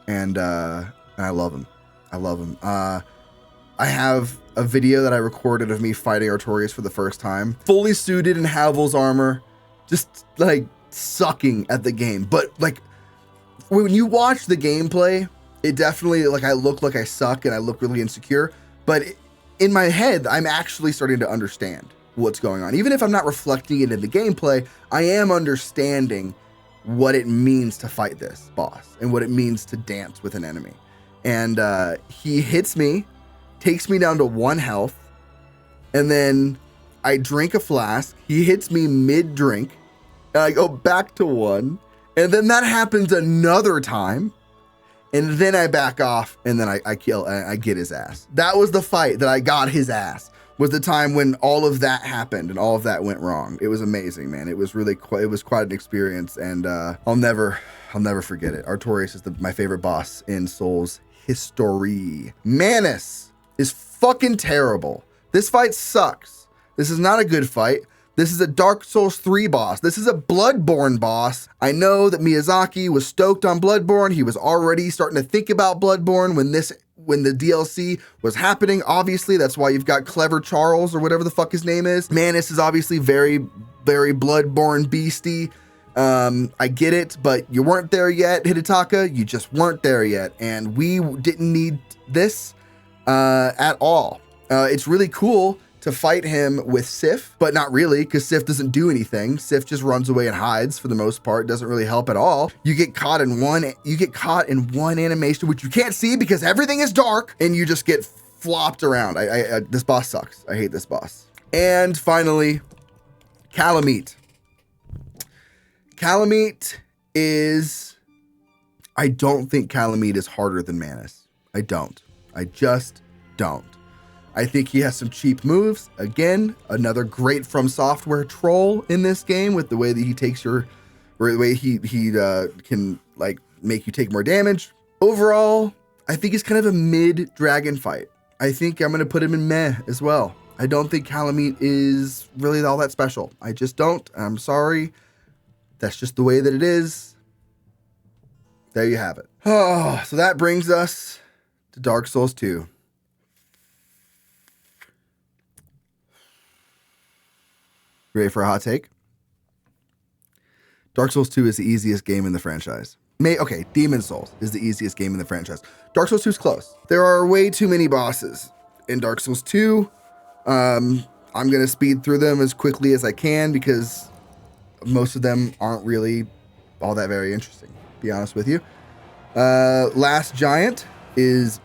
And I love him. I love him. I have a video that I recorded of me fighting Artorias for the first time, fully suited in Havel's armor, just like sucking at the game. But like when you watch the gameplay, it definitely, like, I look like I suck and I look really insecure, but in my head, I'm actually starting to understand what's going on. Even if I'm not reflecting it in the gameplay, I am understanding what it means to fight this boss and what it means to dance with an enemy. And he hits me, takes me down to 1 health, and then I drink a flask. He hits me mid-drink, and I go back to 1, and then that happens another time, and then I back off, and then I get his ass. That was the fight that I got his ass, was the time when all of that happened and all of that went wrong. It was amazing, man. It was really it was quite an experience, and I'll never forget it. Artorias is my favorite boss in Souls history. Manus is fucking terrible. This fight sucks. This is not a good fight. This is a Dark Souls 3 boss. This is a Bloodborne boss. I know that Miyazaki was stoked on Bloodborne. He was already starting to think about Bloodborne when the DLC was happening. Obviously, that's why you've got Clever Charles or whatever the fuck his name is. Manus is obviously very, very Bloodborne beastie. I get it, but you weren't there yet, Hidetaka. You just weren't there yet. And we didn't need this at all. It's really cool to fight him with Sif, but not really, because Sif doesn't do anything. Sif just runs away and hides for the most part. Doesn't really help at all. You get caught in one animation, which you can't see because everything is dark, and you just get flopped around. This boss sucks. I hate this boss. And finally, Kalameet. Kalameet is, I don't think Kalameet is harder than Manus. I just don't. I think he has some cheap moves. Again, another great From Software troll in this game with the way that he takes the way he can like make you take more damage. Overall, I think it's kind of a mid dragon fight. I think I'm gonna put him in meh as well. I don't think Kalameet is really all that special. I just don't. I'm sorry. That's just the way that it is. There you have it. Oh, so that brings us to Dark Souls 2. Ready for a hot take? Dark Souls 2 is the easiest game in the franchise. Demon Souls is the easiest game in the franchise. Dark Souls 2 is close. There are way too many bosses in Dark Souls 2. I'm going to speed through them as quickly as I can because most of them aren't really all that very interesting, to be honest with you. Last Giant is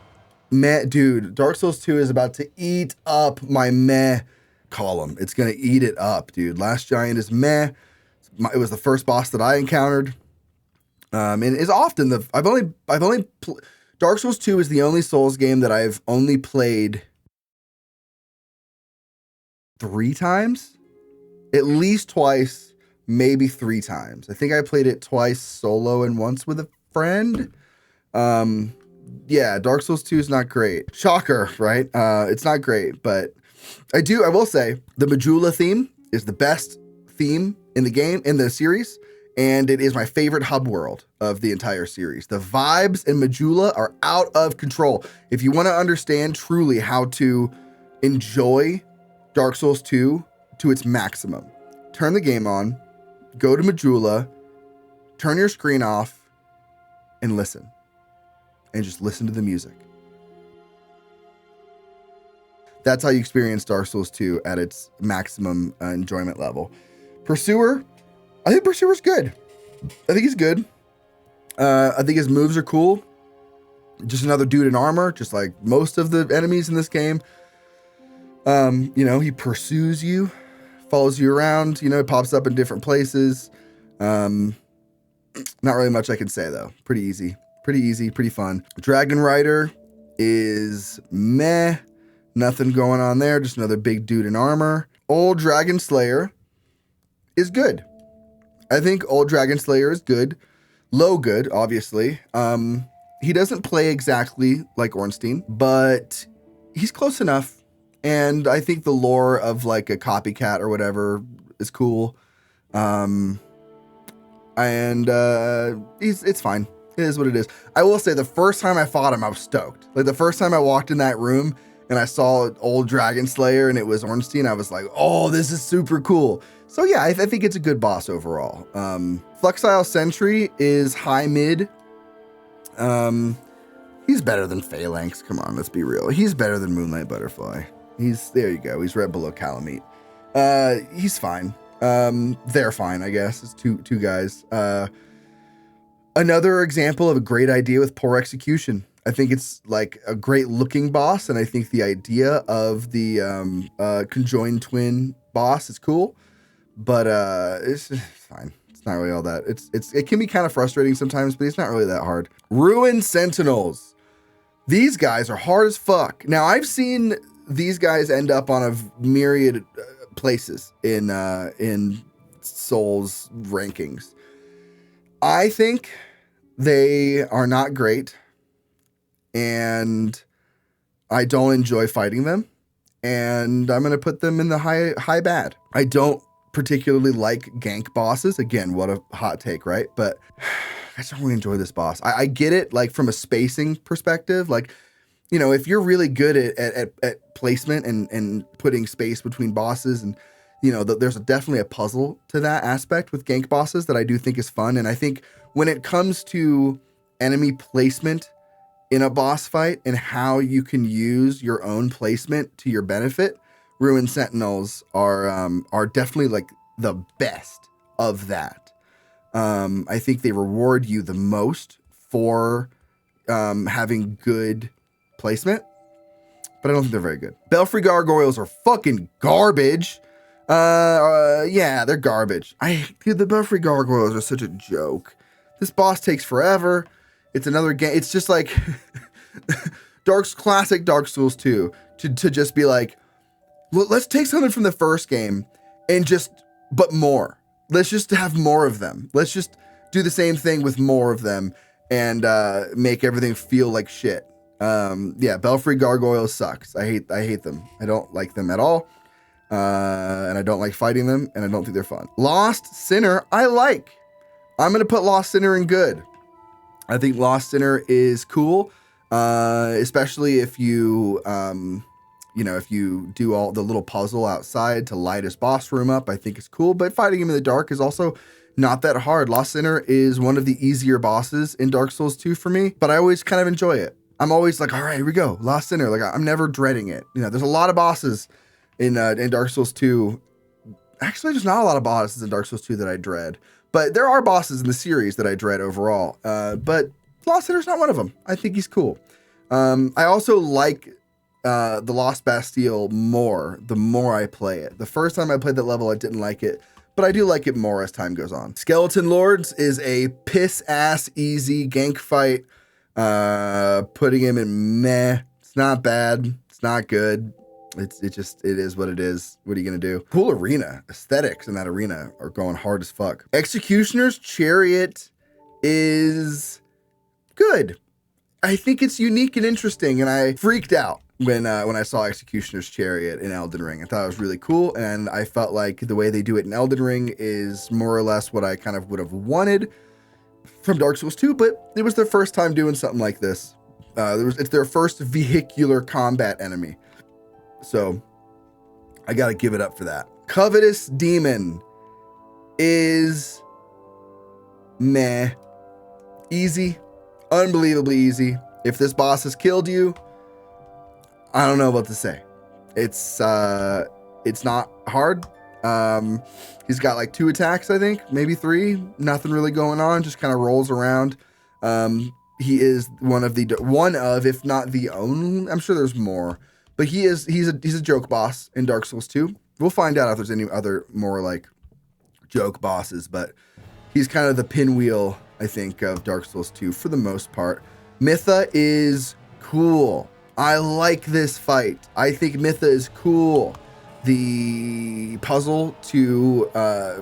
meh. Dude, Dark Souls 2 is about to eat up my meh column. It's gonna eat it up, dude. Last Giant is meh. It was the first boss that I encountered, and is often Dark Souls 2 is the only Souls game that I've only played 3 times, at least twice, maybe 3 times. I think I played it twice solo and once with a friend. Yeah, Dark Souls 2 is not great. Shocker, right? It's not great, but I will say the Majula theme is the best theme in the game, in the series, and it is my favorite hub world of the entire series. The vibes in Majula are out of control. If you want to understand truly how to enjoy Dark Souls 2 to its maximum, turn the game on, go to Majula, turn your screen off, and listen. And just listen to the music. That's how you experience Dark Souls 2 at its maximum enjoyment level. Pursuer, I think Pursuer's good. I think he's good. I think his moves are cool. Just another dude in armor, just like most of the enemies in this game. He pursues you, follows you around, it pops up in different places. Not really much I can say though. Pretty easy, pretty fun. Dragon Rider is meh. Nothing going on there. Just another big dude in armor. Old Dragon Slayer is good. I think Old Dragon Slayer is good. Low good, obviously. He doesn't play exactly like Ornstein, but he's close enough. And I think the lore of like a copycat or whatever is cool. It's fine. It is what it is. I will say the first time I fought him, I was stoked. Like the first time I walked in that room and I saw old Dragon Slayer and it was Ornstein, I was like, oh, this is super cool. So yeah, I think it's a good boss overall. Fluxile Sentry is high mid. He's better than Phalanx. Come on, let's be real. He's better than Moonlight Butterfly. There you go. He's right below Calamite. He's fine. They're fine, I guess. It's two guys. Another example of a great idea with poor execution. I think it's like a great looking boss, and I think the idea of the conjoined twin boss is cool, but it's fine. It's not really all that. It can be kind of frustrating sometimes, but it's not really that hard. Ruined Sentinels. These guys are hard as fuck. Now, I've seen these guys end up on a myriad places in Souls rankings. I think they are not great, and I don't enjoy fighting them, and I'm going to put them in the high bad. I don't particularly like gank bosses. Again, what a hot take, right? But I just don't really enjoy this boss. I get it, like, from a spacing perspective. Like, you know, if you're really good at placement and putting space between bosses, and, you know, there's definitely a puzzle to that aspect with gank bosses that I do think is fun. And I think when it comes to enemy placement in a boss fight and how you can use your own placement to your benefit, Ruined Sentinels are definitely like the best of that. I think they reward you the most for having good placement, but I don't think they're very good. Belfry Gargoyles are fucking garbage. Yeah, they're garbage. Dude, the Belfry Gargoyles are such a joke. This boss takes forever. It's another game. It's just like classic Dark Souls 2 to just be like, let's take something from the first game and but more. Let's just have more of them. Let's just do the same thing with more of them and make everything feel like shit. Yeah, Belfry Gargoyles sucks. I hate them. I don't like them at all. And I don't like fighting them, and I don't think they're fun. Lost Sinner, I like. I'm going to put Lost Sinner in good. I think Lost Sinner is cool, especially if you, if you do all the little puzzle outside to light his boss room up. I think it's cool, but fighting him in the dark is also not that hard. Lost Sinner is one of the easier bosses in Dark Souls 2 for me, but I always kind of enjoy it. I'm always like, all right, here we go, Lost Sinner. Like, I'm never dreading it. You know, there's a lot of bosses in Dark Souls 2. Actually, there's not a lot of bosses in Dark Souls 2 that I dread, but there are bosses in the series that I dread overall. But Lost Sinner's not one of them. I think he's cool. I also like the Lost Bastille more the more I play it. The first time I played that level, I didn't like it, but I do like it more as time goes on. Skeleton Lords is a piss-ass easy gank fight. Putting him in meh. It's not bad. It's not good. It is what it is. What are you going to do? Cool arena. Aesthetics in that arena are going hard as fuck. Executioner's Chariot is good. I think it's unique and interesting, and I freaked out when I saw Executioner's Chariot in Elden Ring. I thought it was really cool, and I felt like the way they do it in Elden Ring is more or less what I kind of would have wanted from Dark Souls 2, but it was their first time doing something like this. It's their first vehicular combat enemy. So I got to give it up for that. Covetous Demon is meh. Easy. Unbelievably easy. If this boss has killed you, I don't know what to say. It's not hard. He's got like 2 attacks, I think, maybe 3. Nothing really going on. Just kind of rolls around. He is one of, if not the only. I'm sure there's more, but he's a joke boss in Dark Souls 2. We'll find out if there's any other more like joke bosses, but he's kind of the pinwheel, I think, of Dark Souls 2 for the most part. Mytha is cool. I like this fight. I think Mytha is cool. The puzzle to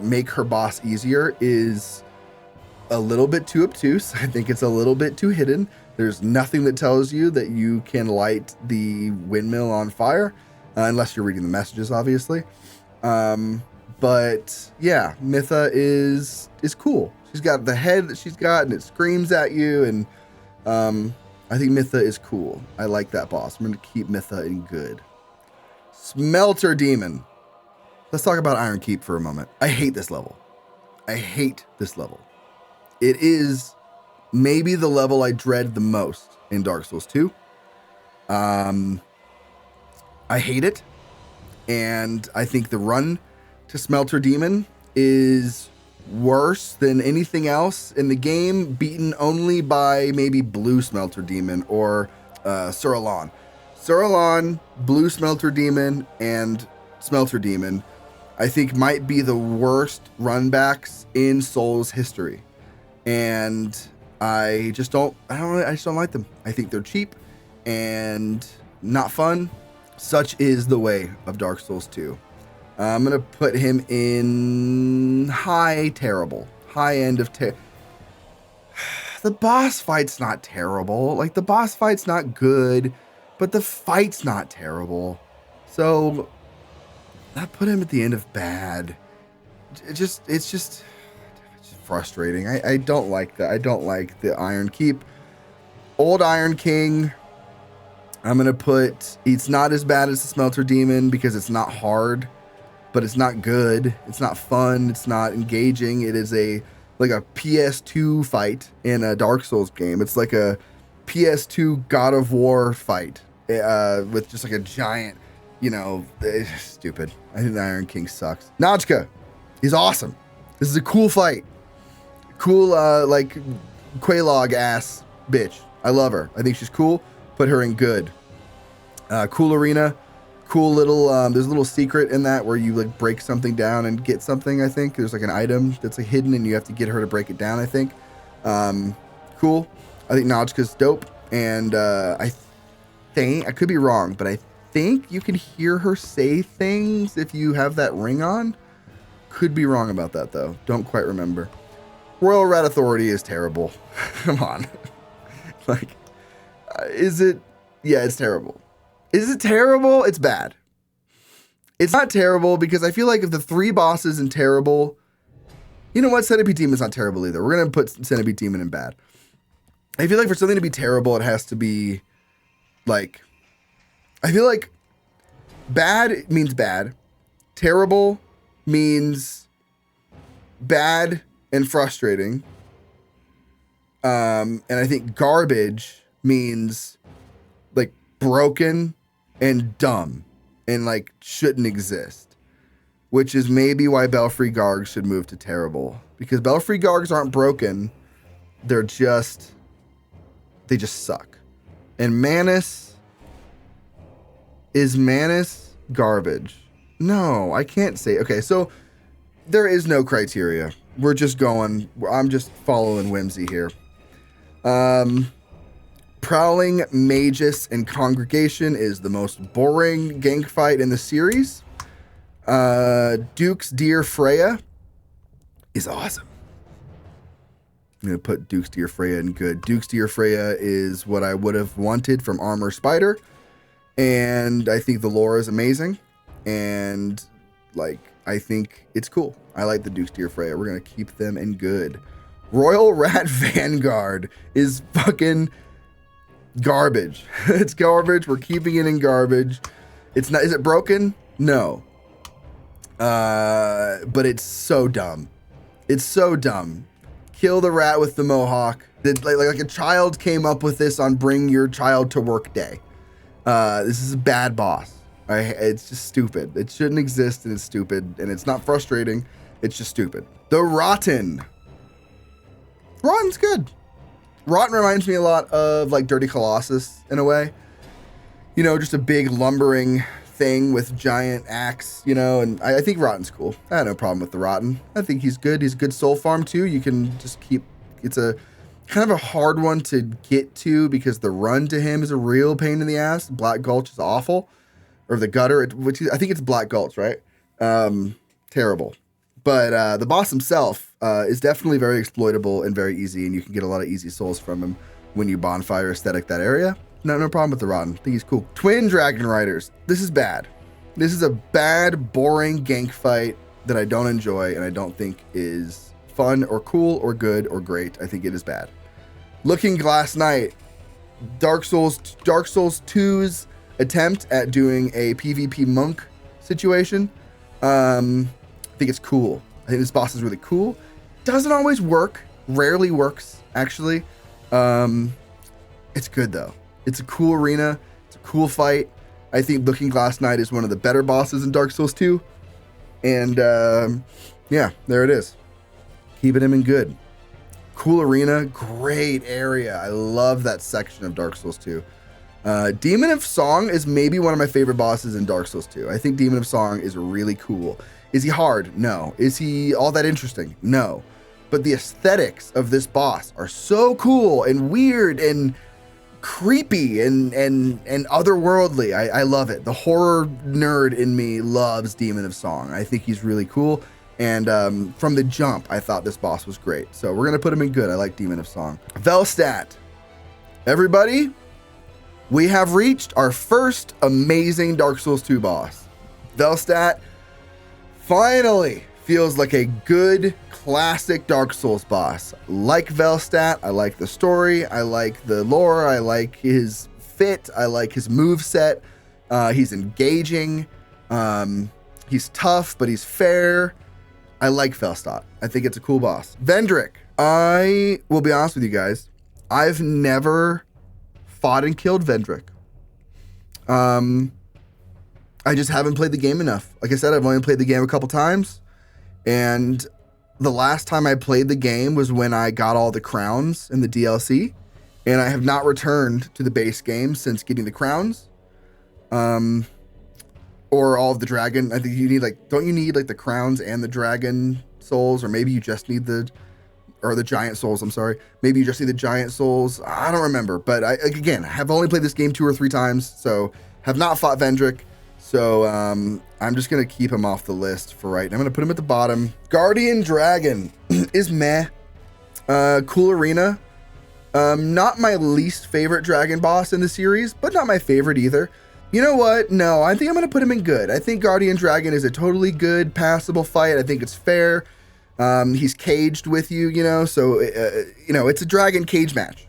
make her boss easier is a little bit too obtuse. I think it's a little bit too hidden. There's nothing that tells you that you can light the windmill on fire, unless you're reading the messages, obviously. But yeah, Mytha is cool. She's got the head that she's got, and it screams at you, and I think Mytha is cool. I like that boss. I'm going to keep Mytha in good. Smelter Demon. Let's talk about Iron Keep for a moment. I hate this level. I hate this level. It is maybe the level I dread the most in Dark Souls 2. I hate it. And I think the run to Smelter Demon is worse than anything else in the game, beaten only by maybe Blue Smelter Demon or Suralon. Suralon, Blue Smelter Demon, and Smelter Demon, I think might be the worst runbacks in Souls history. And I just don't like them. I think they're cheap and not fun. Such is the way of Dark Souls 2. I'm going to put him in high terrible. High end of The boss fight's not terrible. Like, the boss fight's not good, but the fight's not terrible. So, I put him at the end of bad. It's just frustrating. I don't like that. I don't like the Iron Keep. Old Iron King, I'm going to put, it's not as bad as the Smelter Demon because it's not hard, but it's not good. It's not fun. It's not engaging. It is like a PS2 fight in a Dark Souls game. It's like a PS2 God of War fight with just like a giant, it's stupid. I think the Iron King sucks. Najka is awesome. This is a cool fight. Cool, like Quelaag ass bitch. I love her. I think she's cool. Put her in good. Cool arena. Cool little, there's a little secret in that where you like break something down and get something, I think. There's like an item that's like hidden and you have to get her to break it down, I think. Cool. I think Najka's dope. And I could be wrong, but I think you can hear her say things if you have that ring on. Could be wrong about that though. Don't quite remember. Royal Rat Authority is terrible. Come on. Like, is it? Yeah, it's terrible. Is it terrible? It's bad. It's not terrible because I feel like if the 3 bosses in terrible, you know what? Centipede Demon's not terrible either. We're going to put Centipede Demon in bad. I feel like for something to be terrible, it has to be like, I feel like bad means bad. Terrible means bad and frustrating. And I think garbage means like broken and dumb and like shouldn't exist, which is maybe why Belfry Gargs should move to terrible, because Belfry Gargs aren't broken. They just suck. And is Manus garbage? No, I can't say. Okay, so there is no criteria. We're just going, I'm just following whimsy here. Prowling Magus and Congregation is the most boring gank fight in the series. Duke's Dear Freya is awesome. I'm going to put Duke's Dear Freya in good. Duke's Dear Freya is what I would have wanted from Armor Spider. And I think the lore is amazing. And like, I think it's cool. I like the Duke's Dear Freya. We're going to keep them in good. Royal Rat Vanguard is fucking garbage. It's garbage. We're keeping it in garbage. It's not, is it broken? No. But it's so dumb. It's so dumb. Kill the rat with the mohawk. Like a child came up with this on Bring Your Child to Work Day. This is a bad boss. It's just stupid. It shouldn't exist, and it's stupid, and it's not frustrating. It's just stupid. The Rotten. Rotten's good. Rotten reminds me a lot of like Dirty Colossus in a way. Just a big lumbering thing with giant axe, and I think Rotten's cool. I have no problem with the Rotten. I think he's good. He's a good soul farm too. You can just keep, it's a kind of a hard one to get to because the run to him is a real pain in the ass. Black Gulch is awful. Or the gutter, which I think it's Black Gulch, right? Terrible. But the boss himself is definitely very exploitable and very easy, and you can get a lot of easy souls from him when you bonfire aesthetic that area. No problem with the Rotten. I think he's cool. Twin Dragon Riders. This is bad. This is a bad, boring gank fight that I don't enjoy and I don't think is fun or cool or good or great. I think it is bad. Looking Glass Knight. Dark Souls 2's attempt at doing a PvP monk situation. I think it's cool. I think this boss is really cool. Doesn't always work. Rarely works, actually. It's good, though. It's a cool arena. It's a cool fight. I think Looking Glass Knight is one of the better bosses in Dark Souls 2. And, yeah, there it is. Keeping him in good. Cool arena. Great area. I love that section of Dark Souls 2. Demon of Song is maybe one of my favorite bosses in Dark Souls 2. I think Demon of Song is really cool. Is he hard? No. Is he all that interesting? No. But the aesthetics of this boss are so cool and weird and creepy and otherworldly. I love it. The horror nerd in me loves Demon of Song. I think he's really cool. And from the jump, I thought this boss was great. So we're going to put him in good. I like Demon of Song. Velstadt. Everybody, we have reached our first amazing Dark Souls 2 boss. Velstadt finally feels like a good classic Dark Souls boss. Like Velstadt, I like the story, I like the lore, I like his fit, I like his moveset. He's engaging, he's tough, but he's fair. I like Velstadt. I think it's a cool boss. Vendrick. I will be honest with you guys. I've never fought and killed Vendrick. I just haven't played the game enough. Like I said, I've only played the game a couple times. And the last time I played the game was when I got all the crowns in the DLC. And I have not returned to the base game since getting the crowns. Or all of the dragon. I think you need don't you need the crowns and the dragon souls? Or maybe you just need the giant souls, I'm sorry. Maybe you just need the giant souls. I don't remember. But again, I have only played this game 2 or 3 times. So have not fought Vendrick. So I'm just going to keep him off the list for right now. I'm going to put him at the bottom. Guardian Dragon is meh. Cool arena. Not my least favorite dragon boss in the series, but not my favorite either. You know what? No, I think I'm going to put him in good. I think Guardian Dragon is a totally good, passable fight. I think it's fair. He's caged with you, so, it's a dragon cage match.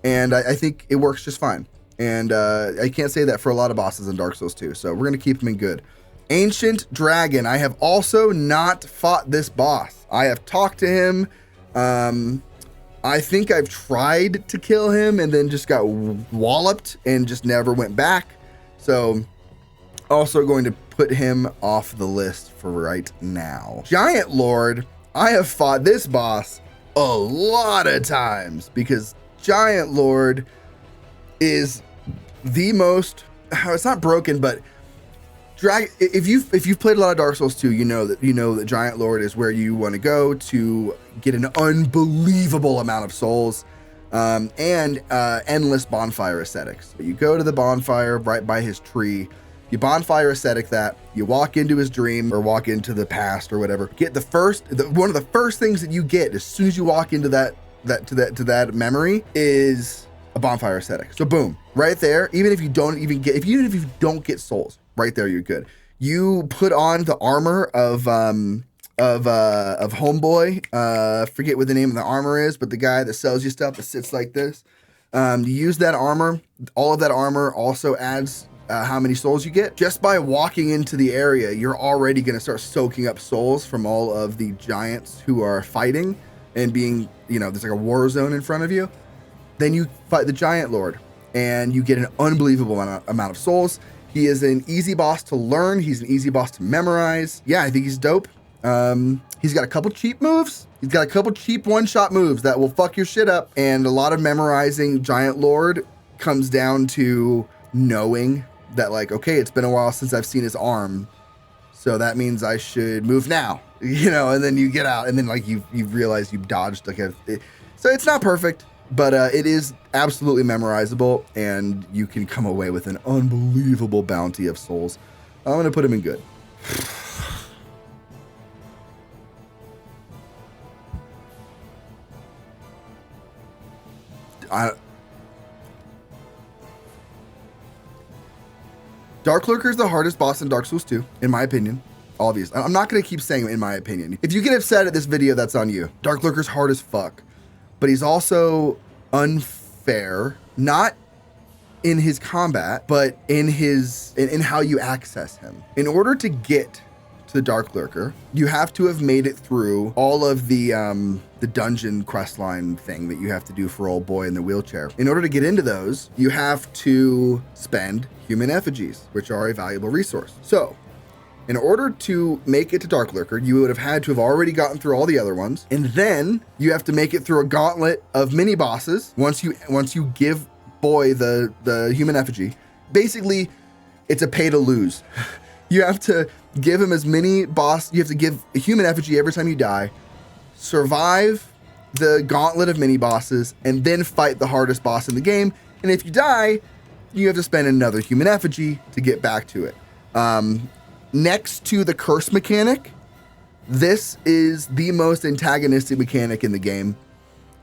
And I think it works just fine. And I can't say that for a lot of bosses in Dark Souls 2, so we're going to keep him in good. Ancient Dragon. I have also not fought this boss. I have talked to him. I think I've tried to kill him and then just got walloped and just never went back. So also going to put him off the list for right now. Giant Lord. I have fought this boss a lot of times because Giant Lord is the most, it's not broken, but if you've played a lot of Dark Souls 2, you know that Giant Lord is where you want to go to get an unbelievable amount of souls and endless bonfire aesthetics. So you go to the bonfire right by his tree, you bonfire aesthetic that, you walk into his dream or walk into the past or whatever. Get one of the first things that you get as soon as you walk into that memory is a bonfire aesthetic. So boom, right there. Even if you don't get souls, right there you're good. You put on the armor of Homeboy. Forget what the name of the armor is, but the guy that sells you stuff that sits like this. You use that armor. All of that armor also adds how many souls you get. Just by walking into the area, you're already going to start soaking up souls from all of the giants who are fighting and being, there's like a war zone in front of you. Then you fight the Giant Lord and you get an unbelievable amount of souls. He is an easy boss to learn. He's an easy boss to memorize. Yeah, I think he's dope. He's got a couple cheap moves. He's got a couple cheap one-shot moves that will fuck your shit up. And a lot of memorizing Giant Lord comes down to knowing that, okay, it's been a while since I've seen his arm, so that means I should move now, and then you get out and then you realize you've dodged so it's not perfect, but it is absolutely memorizable and you can come away with an unbelievable bounty of souls. I'm going to put him in good. Dark Lurker is the hardest boss in Dark Souls 2, in my opinion. Obvious. I'm not going to keep saying in my opinion. If you get upset at this video, that's on you. Dark Lurker's hard as fuck. But he's also unfair. Not in his combat, but in how you access him. In order to get to the Dark Lurker, you have to have made it through all of the dungeon questline thing that you have to do for old boy in the wheelchair. In order to get into those, you have to spend human effigies, which are a valuable resource. So in order to make it to Dark Lurker, you would have had to have already gotten through all the other ones, and then you have to make it through a gauntlet of mini bosses. Once you give boy the human effigy, basically it's a pay to lose. You have to give him as many you have to give a human effigy every time you die, survive the gauntlet of mini bosses, and then fight the hardest boss in the game. And if you die, you have to spend another human effigy to get back to it. Next to the curse mechanic, this is the most antagonistic mechanic in the game.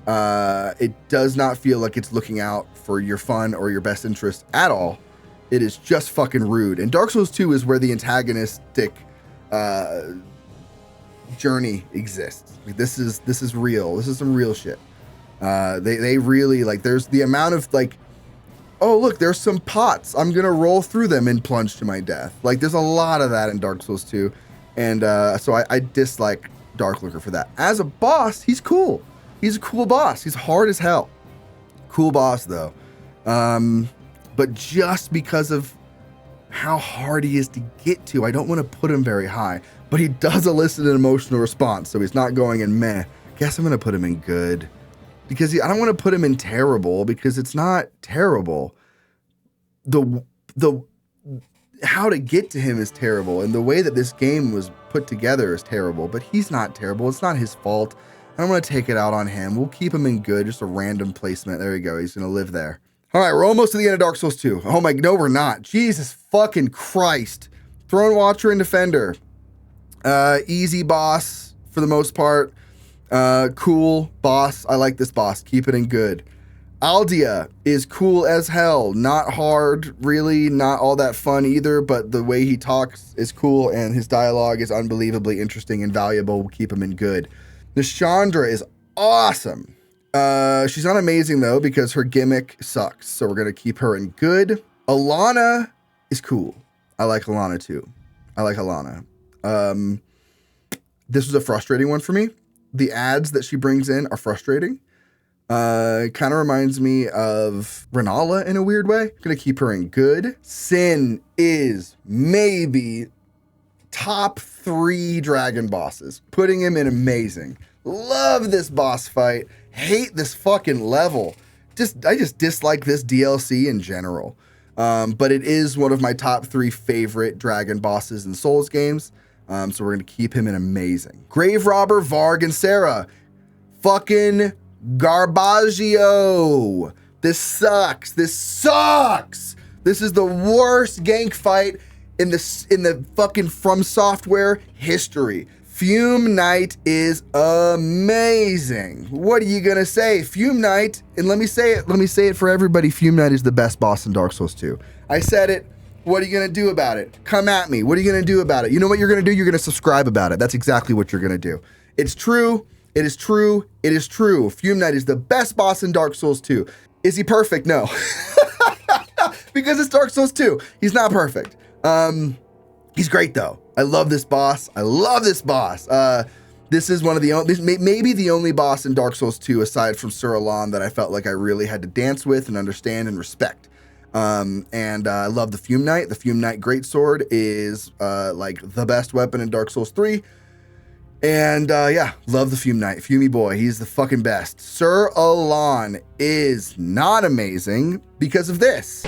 It does not feel like it's looking out for your fun or your best interest at all. It is just fucking rude. And Dark Souls 2 is where the antagonistic journey exists. Like, this is real. This is some real shit. They really, like, there's the amount of, like, oh, look, there's some pots. I'm going to roll through them and plunge to my death. Like, there's a lot of that in Dark Souls 2. And so I dislike Dark Lurker for that. As a boss, he's cool. He's a cool boss. He's hard as hell. Cool boss, though. But just because of how hard he is to get to, I don't want to put him very high. But he does elicit an emotional response, so he's not going in meh. Guess I'm going to put him in good. Because I don't want to put him in terrible, because it's not terrible. The how to get to him is terrible, and the way that this game was put together is terrible, but he's not terrible. It's not his fault. I don't want to take it out on him. We'll keep him in good, just a random placement. There you go. He's going to live there. All right, we're almost to the end of Dark Souls 2. Oh my, no, we're not. Jesus fucking Christ. Throne Watcher and Defender. Easy boss for the most part. Cool boss. I like this boss. Keep it in good. Aldia is cool as hell. Not hard, really. Not all that fun either, but the way he talks is cool, and his dialogue is unbelievably interesting and valuable. We'll keep him in good. Nishandra is awesome. She's not amazing, though, because her gimmick sucks, so we're going to keep her in good. Alana is cool. I like Alana, too. I like Alana. This was a frustrating one for me. The ads that she brings in are frustrating. It kind of reminds me of Renala in a weird way. Gonna keep her in good. Sin is maybe top 3 dragon bosses. Putting him in amazing. Love this boss fight. Hate this fucking level. I just dislike this DLC in general. But it is one of my top 3 favorite dragon bosses in Souls games. So we're going to keep him in amazing. Grave Robber, Varg, and Sarah. Fucking Garbaggio. This sucks. This sucks. This is the worst gank fight in the fucking From Software history. Fume Knight is amazing. What are you going to say? Fume Knight, and let me say it for everybody. Fume Knight is the best boss in Dark Souls 2. I said it. What are you going to do about it? Come at me. What are you going to do about it? You know what you're going to do? You're going to subscribe about it. That's exactly what you're going to do. It's true. It is true. It is true. Fume Knight is the best boss in Dark Souls 2. Is he perfect? No. Because it's Dark Souls 2. He's not perfect. He's great, though. I love this boss. I love this boss. This is one of the only, maybe the only boss in Dark Souls 2, aside from Sir Alan, that I felt like I really had to dance with and understand and respect. And I love the Fume Knight. The Fume Knight Greatsword is like the best weapon in Dark Souls 3. And yeah, love the Fume Knight. Fumey boy, he's the fucking best. Sir Alan is not amazing because of this.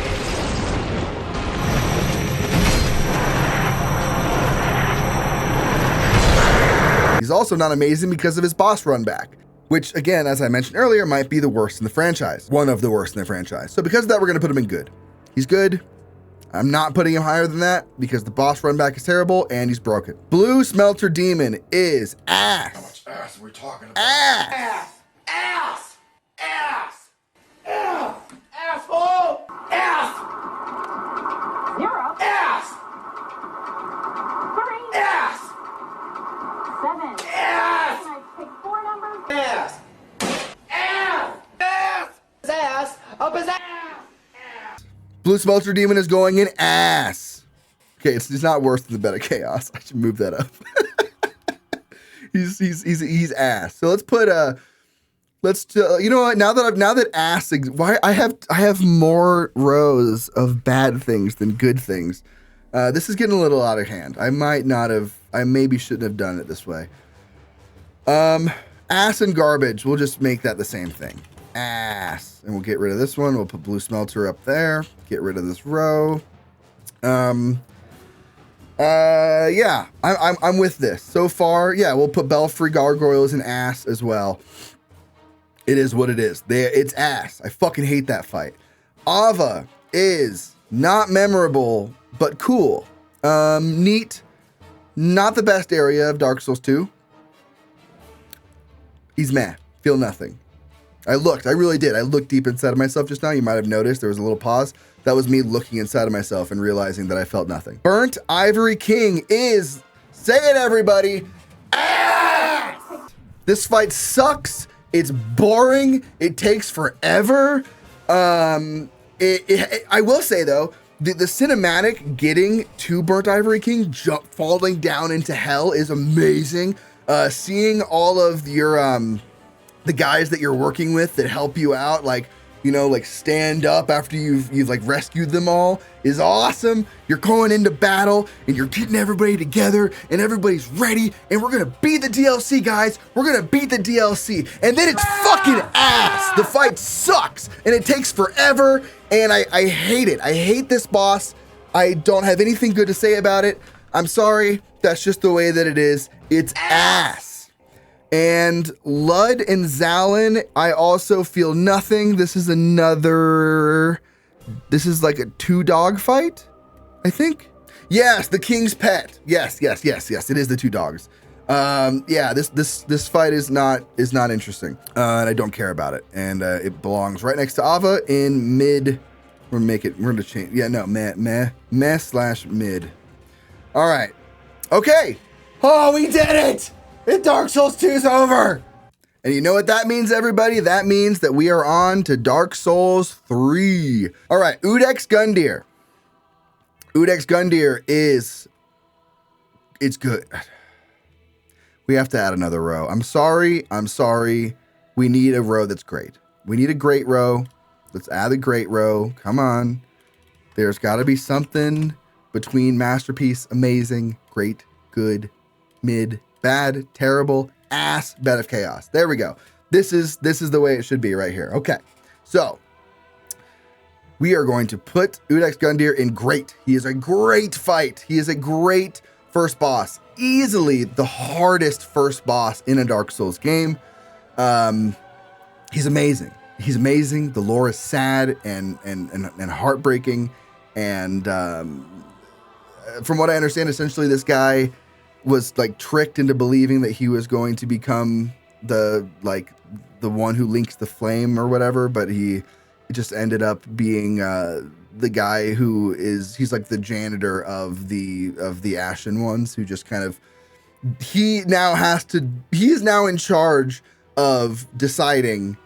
He's also not amazing because of his boss run back, which again, as I mentioned earlier, might be the worst in the franchise. One of the worst in the franchise. So because of that, we're going to put him in good. He's good. I'm not putting him higher than that because the boss run back is terrible and he's broken. Blue Smelter Demon is ass. How much ass are we talking about? Ass. Ass. Ass. Ass. Asshole. Ass. 0. Ass. 3. Ass. 7. Ass. Can I pick 4 numbers? Ass. Ass. Ass. Ass. Up his ass. Blue Smelter Demon is going in ass. Okay, it's not worse than the Bed of Chaos. I should move that up. he's ass. So let's put you know what? Now that ass, why I have more rows of bad things than good things. This is getting a little out of hand. I maybe shouldn't have done it this way. Ass and garbage. We'll just make that the same thing. Ass, and we'll get rid of this one. We'll put Blue Smelter up there. Get rid of this row. Yeah, I'm with this so far. Yeah, we'll put Belfry Gargoyles and ass as well. It is what it is. It's ass. I fucking hate that fight. Ava is not memorable, but cool. Neat. Not the best area of Dark Souls 2. He's meh. Feel nothing. I really did. I looked deep inside of myself just now. You might have noticed there was a little pause. That was me looking inside of myself and realizing that I felt nothing. Burnt Ivory King is, say it everybody, ass! This fight sucks. It's boring. It takes forever. I will say though, the cinematic getting to Burnt Ivory King, falling down into hell is amazing. Seeing all of your, the guys that you're working with that help you out, like stand up after you've like rescued them all is awesome. You're going into battle and you're getting everybody together and everybody's ready and we're gonna beat the DLC, guys. We're gonna beat the DLC. And then it's fucking ass. The fight sucks and it takes forever and I hate it. I hate this boss. I don't have anything good to say about it. I'm sorry. That's just the way that it is. It's ass. And Lud and Zalin, I also feel nothing. This is like a 2-dog fight, I think. Yes, the King's Pet. Yes. It is the 2 dogs. Yeah, this fight is not interesting. And I don't care about it. And it belongs right next to Ava in mid. We're gonna change. Yeah, no, meh/mid. All right. Okay. Oh, we did it. Dark Souls 2 is over. And you know what that means, everybody? That means that we are on to Dark Souls 3. All right, Udex Gundyr. Udex Gundyr it's good. We have to add another row. I'm sorry. We need a row that's great. We need a great row. Let's add a great row. Come on. There's got to be something between masterpiece, amazing, great, good, mid, bad, terrible, ass, Bed of Chaos. There we go. This is the way it should be right here. Okay. So we are going to put Udex Gundyr in great. He is a great fight. He is a great first boss. Easily the hardest first boss in a Dark Souls game. He's amazing. He's amazing. The lore is sad and heartbreaking. And from what I understand, essentially this guy was like tricked into believing that he was going to become the one who links the flame or whatever, but he just ended up being the guy he's like the janitor of the Ashen Ones, who just kind of he is now in charge of deciding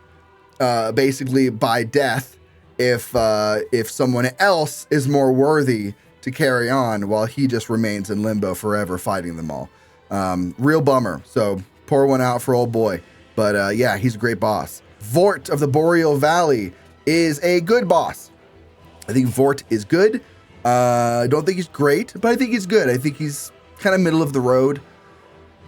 basically by death if someone else is more worthy to carry on, while he just remains in limbo forever fighting them all. Real bummer. So pour one out for old boy. But yeah, he's a great boss. Vort of the Boreal Valley is a good boss. I think Vort is good. I don't think he's great, but I think he's good. I think he's kind of middle of the road.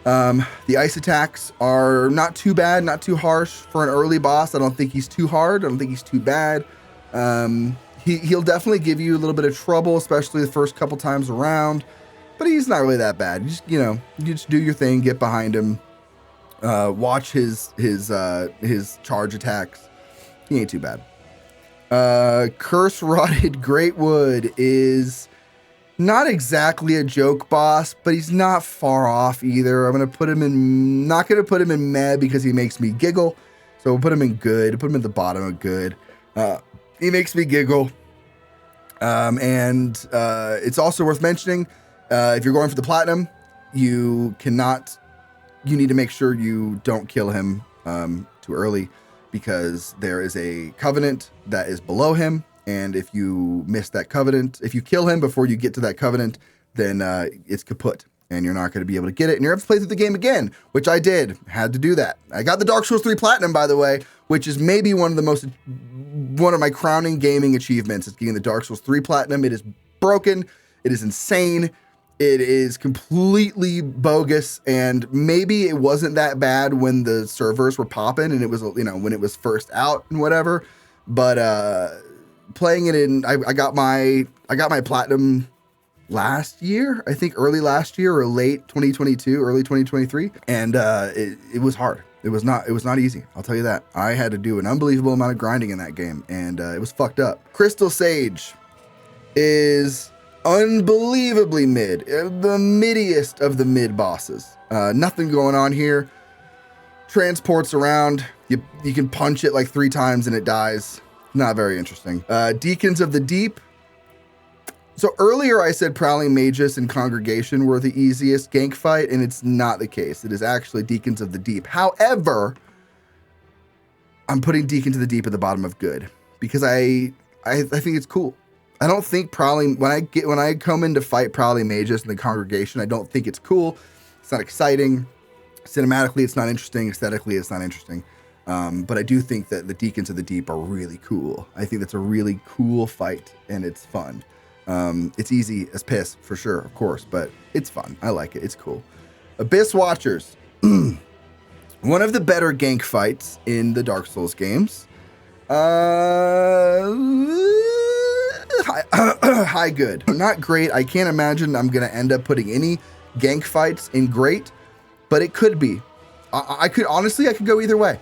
The ice attacks are not too bad, not too harsh for an early boss. I don't think he's too hard. I don't think he's too bad. He'll definitely give you a little bit of trouble, especially the first couple times around, but he's not really that bad. You just do your thing, get behind him, watch his charge attacks. He ain't too bad. Curse Rotted Greatwood is not exactly a joke boss, but he's not far off either. I'm not gonna put him in meh because he makes me giggle. So we'll put him in good, put him at the bottom of good. He makes me giggle. And it's also worth mentioning, if you're going for the platinum, you need to make sure you don't kill him too early, because there is a covenant that is below him, And if you miss that covenant, if you kill him before you get to that covenant, then it's kaput. And you're not going to be able to get it. And you're going to have to play through the game again, which I did. Had to do that. I got the Dark Souls 3 Platinum, by the way, which is maybe one of my crowning gaming achievements is getting the Dark Souls 3 Platinum. It is broken. It is insane. It is completely bogus. And maybe it wasn't that bad when the servers were popping and it was, when it was first out and whatever. But playing it in, I got my Platinum last year, I think early last year or late 2022, early 2023. And it was hard. It was not easy. I'll tell you that. I had to do an unbelievable amount of grinding in that game and it was fucked up. Crystal Sage is unbelievably mid, the middiest of the mid bosses. Nothing going on here. Transports around. You can punch it like 3 times and it dies. Not very interesting. Deacons of the Deep. So earlier I said Prowling Magus and Congregation were the easiest gank fight, and it's not the case. It is actually Deacons of the Deep. However, I'm putting Deacons of the Deep at the bottom of good because I think it's cool. I don't think Prowling, when I come in to fight Prowling Magus and the Congregation, I don't think it's cool. It's not exciting. Cinematically, it's not interesting. Aesthetically, it's not interesting. But I do think that the Deacons of the Deep are really cool. I think that's a really cool fight, and it's fun. It's easy as piss, for sure, of course, but it's fun. I like it. It's cool. Abyss Watchers. One of the better gank fights in the Dark Souls games. High good. Not great. I can't imagine I'm going to end up putting any gank fights in great, but it could be. I could go either way.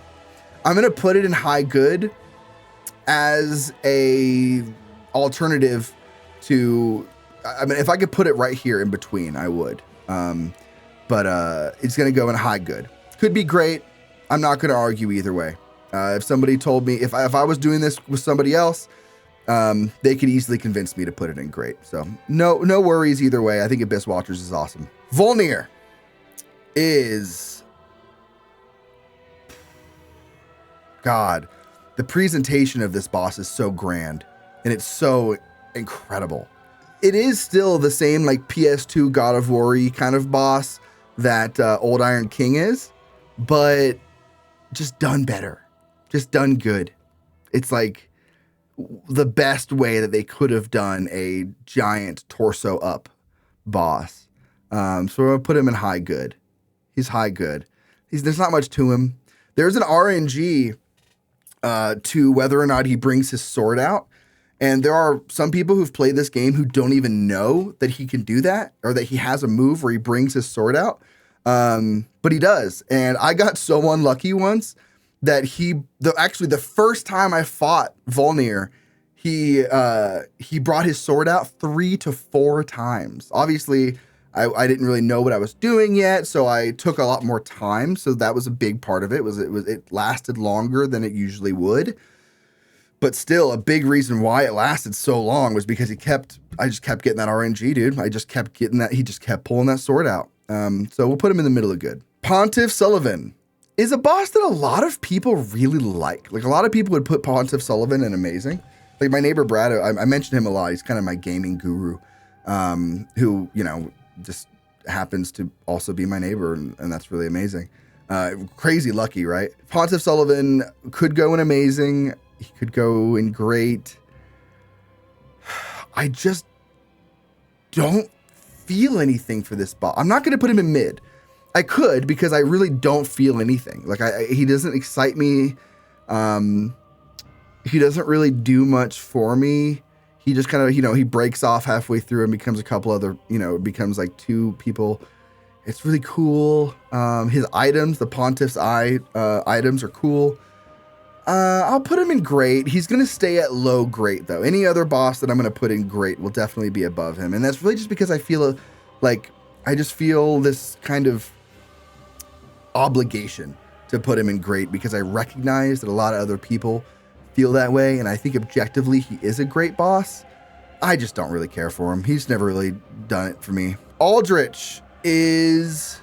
I'm going to put it in high good as a alternative to, if I could put it right here in between, I would. But it's going to go in high good. Could be great. I'm not going to argue either way. If somebody told me, if I was doing this with somebody else, they could easily convince me to put it in great. So no worries either way. I think Abyss Watchers is awesome. Volnir is, God, the presentation of this boss is so grand and it's so incredible. It is still the same like PS2 God of War-y kind of boss that Old Iron King is, but just done better, just done good. It's like the best way that they could have done a giant torso up boss. So I'm gonna put him in high good. He's high good. There's not much to him. There's an RNG to whether or not he brings his sword out. And there are some people who've played this game who don't even know that he can do that or that he has a move where he brings his sword out. But he does. And I got so unlucky once that the first time I fought Volnir, he brought his sword out 3 to 4 times. Obviously, I didn't really know what I was doing yet, so I took a lot more time. So that was a big part of it. It lasted longer than it usually would. But still, a big reason why it lasted so long was because I just kept getting that RNG, dude. I just kept getting that. He just kept pulling that sword out. So we'll put him in the middle of good. Pontiff Sullivan is a boss that a lot of people really like. Like a lot of people would put Pontiff Sullivan in amazing. Like my neighbor Brad, I mentioned him a lot. He's kind of my gaming guru, who, just happens to also be my neighbor. And that's really amazing. Crazy lucky, right? Pontiff Sullivan could go in amazing. He could go in great. I just don't feel anything for this boss. I'm not going to put him in mid. I could because I really don't feel anything. Like he doesn't excite me. He doesn't really do much for me. He just kind of, he breaks off halfway through and becomes a couple other, it becomes like 2 people. It's really cool. His items, the Pontiff's items are cool. I'll put him in great. He's going to stay at low great, though. Any other boss that I'm going to put in great will definitely be above him. And that's really just because I feel I just feel this kind of obligation to put him in great because I recognize that a lot of other people feel that way. And I think objectively he is a great boss. I just don't really care for him. He's never really done it for me. Aldrich is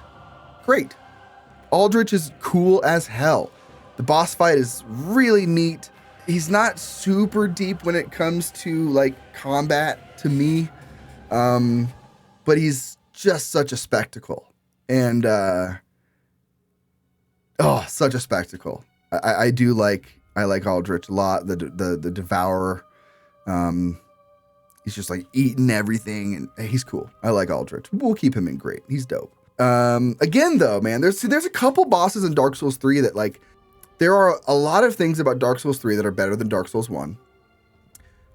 great. Aldrich is cool as hell. The boss fight is really neat. he's not super deep when it comes to like combat to me. But he's just such a spectacle. And such a spectacle. I like Aldrich a lot. The Devourer. He's just like eating everything, and he's cool. I like Aldrich. We'll keep him in great. He's dope. Again though, man, there's a couple bosses in Dark Souls 3 that like, there are a lot of things about Dark Souls 3 that are better than Dark Souls 1.